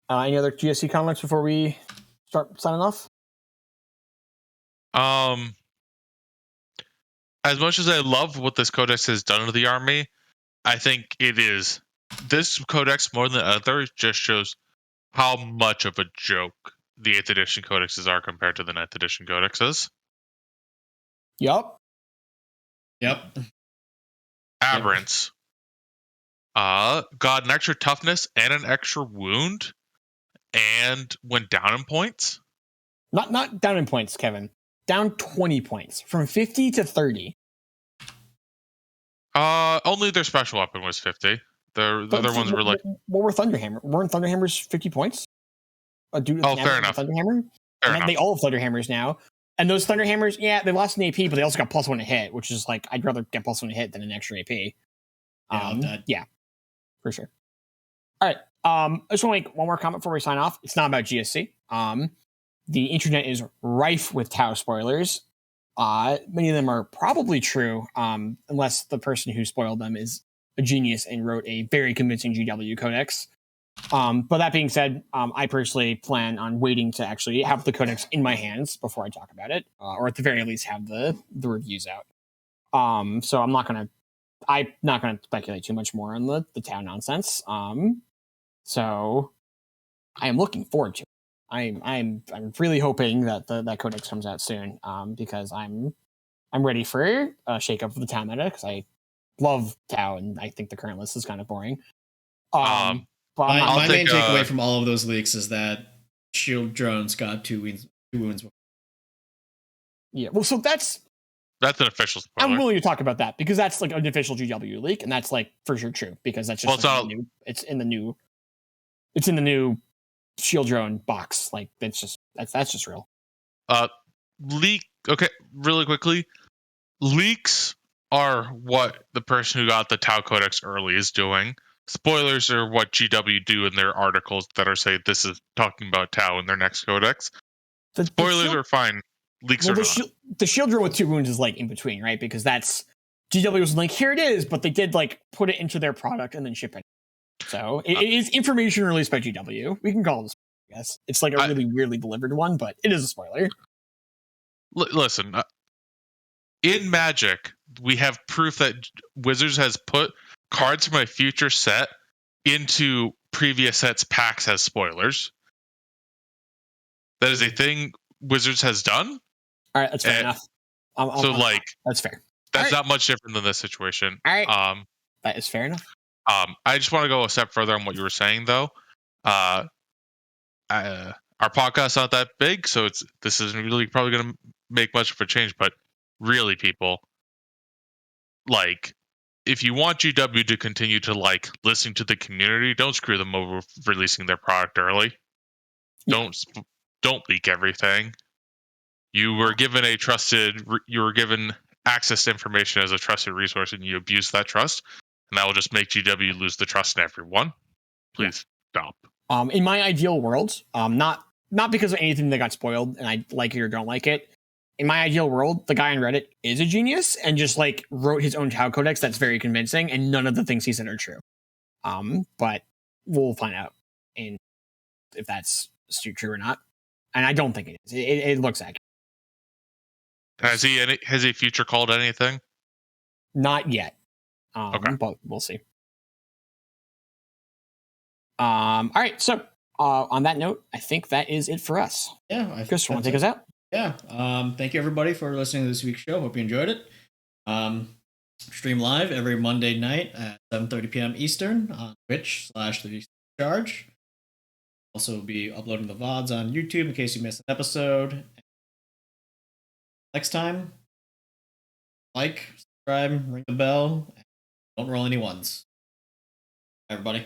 Any other GSC comments before we start signing off? As much as I love what this codex has done to the army, I think it is this codex more than others just shows how much of a joke the 8th edition codexes are compared to the 9th edition codexes. Yep. Aberrants. Got an extra toughness and an extra wound, and went down in points. Not down in points, Kevin. Down 20 points from 50 to 30. Only their special weapon was 50. The other ones were like. What were Thunderhammer? Weren't Thunderhammers 50 points? Fair enough. Thunderhammer. They all have Thunderhammers now, and those Thunderhammers, they lost an AP, but they also got +1 to hit, which is like I'd rather get +1 to hit than an extra AP. Yeah, for sure. All right. I just want to make one more comment before we sign off. It's not about GSC. the internet is rife with Tau spoilers. Many of them are probably true, unless the person who spoiled them is a genius and wrote a very convincing GW codex. But that being said, I personally plan on waiting to actually have the codex in my hands before I talk about it, or at the very least have the reviews out. So I'm not gonna speculate too much more on the Tau nonsense. So I am looking forward to it. I'm really hoping that that codex comes out soon, because I'm ready for a shakeup of the Tau meta, because I love Tau and I think the current list is kind of boring. But my main takeaway from all of those leaks is that shield drones got two wounds. Yeah, well, so that's an official spoiler. I'm willing to talk about that because that's like an official GW leak, and that's like for sure true because that's just it's in the new shield drone box. Like that's just real. Leak. Okay, really quickly, leaks are what the person who got the Tau Codex early is doing. Spoilers are what GW do in their articles that are say this is talking about Tau in their next codex. Spoilers are fine. Leaks are not. The shield drone with 2 wounds is like in between, right? Because that's GW was like, here it is, but they did like put it into their product and then ship it. So it is information released by GW. We can call it a spoiler, I guess. It's like a really weirdly delivered one, but it is a spoiler. Listen, in Magic, we have proof that Wizards has put cards from a future set into previous sets packs as spoilers. That is a thing Wizards has done. All right, that's fair enough. That's fair. That's not much different than this situation. All right. That is fair enough. I just want to go a step further on what you were saying, though. Our podcast's not that big, so this isn't really probably going to make much of a change. But really, people, like, if you want GW to continue to like listen to the community, don't screw them over releasing their product early. Yeah. Don't leak everything. You were given access to information as a trusted resource, and you abuse that trust, and that will just make GW lose the trust in everyone. Please stop. In my ideal world, not because of anything that got spoiled, and I like it or don't like it. In my ideal world, the guy on Reddit is a genius and just like wrote his own Tau Codex that's very convincing, and none of the things he said are true. But we'll find out if that's true or not. And I don't think it is. It looks accurate. Has he future called anything? Not yet. Okay. But we'll see. All right. So on that note, I think that is it for us. Yeah. Chris, want to take us out? Yeah. Thank you everybody for listening to this week's show. Hope you enjoyed it. Stream live every Monday night at 7:30 p.m. Eastern on Twitch/The Charge. Also be uploading the VODs on YouTube in case you missed an episode. Next time, like, subscribe, ring the bell, and don't roll any ones. Bye, everybody.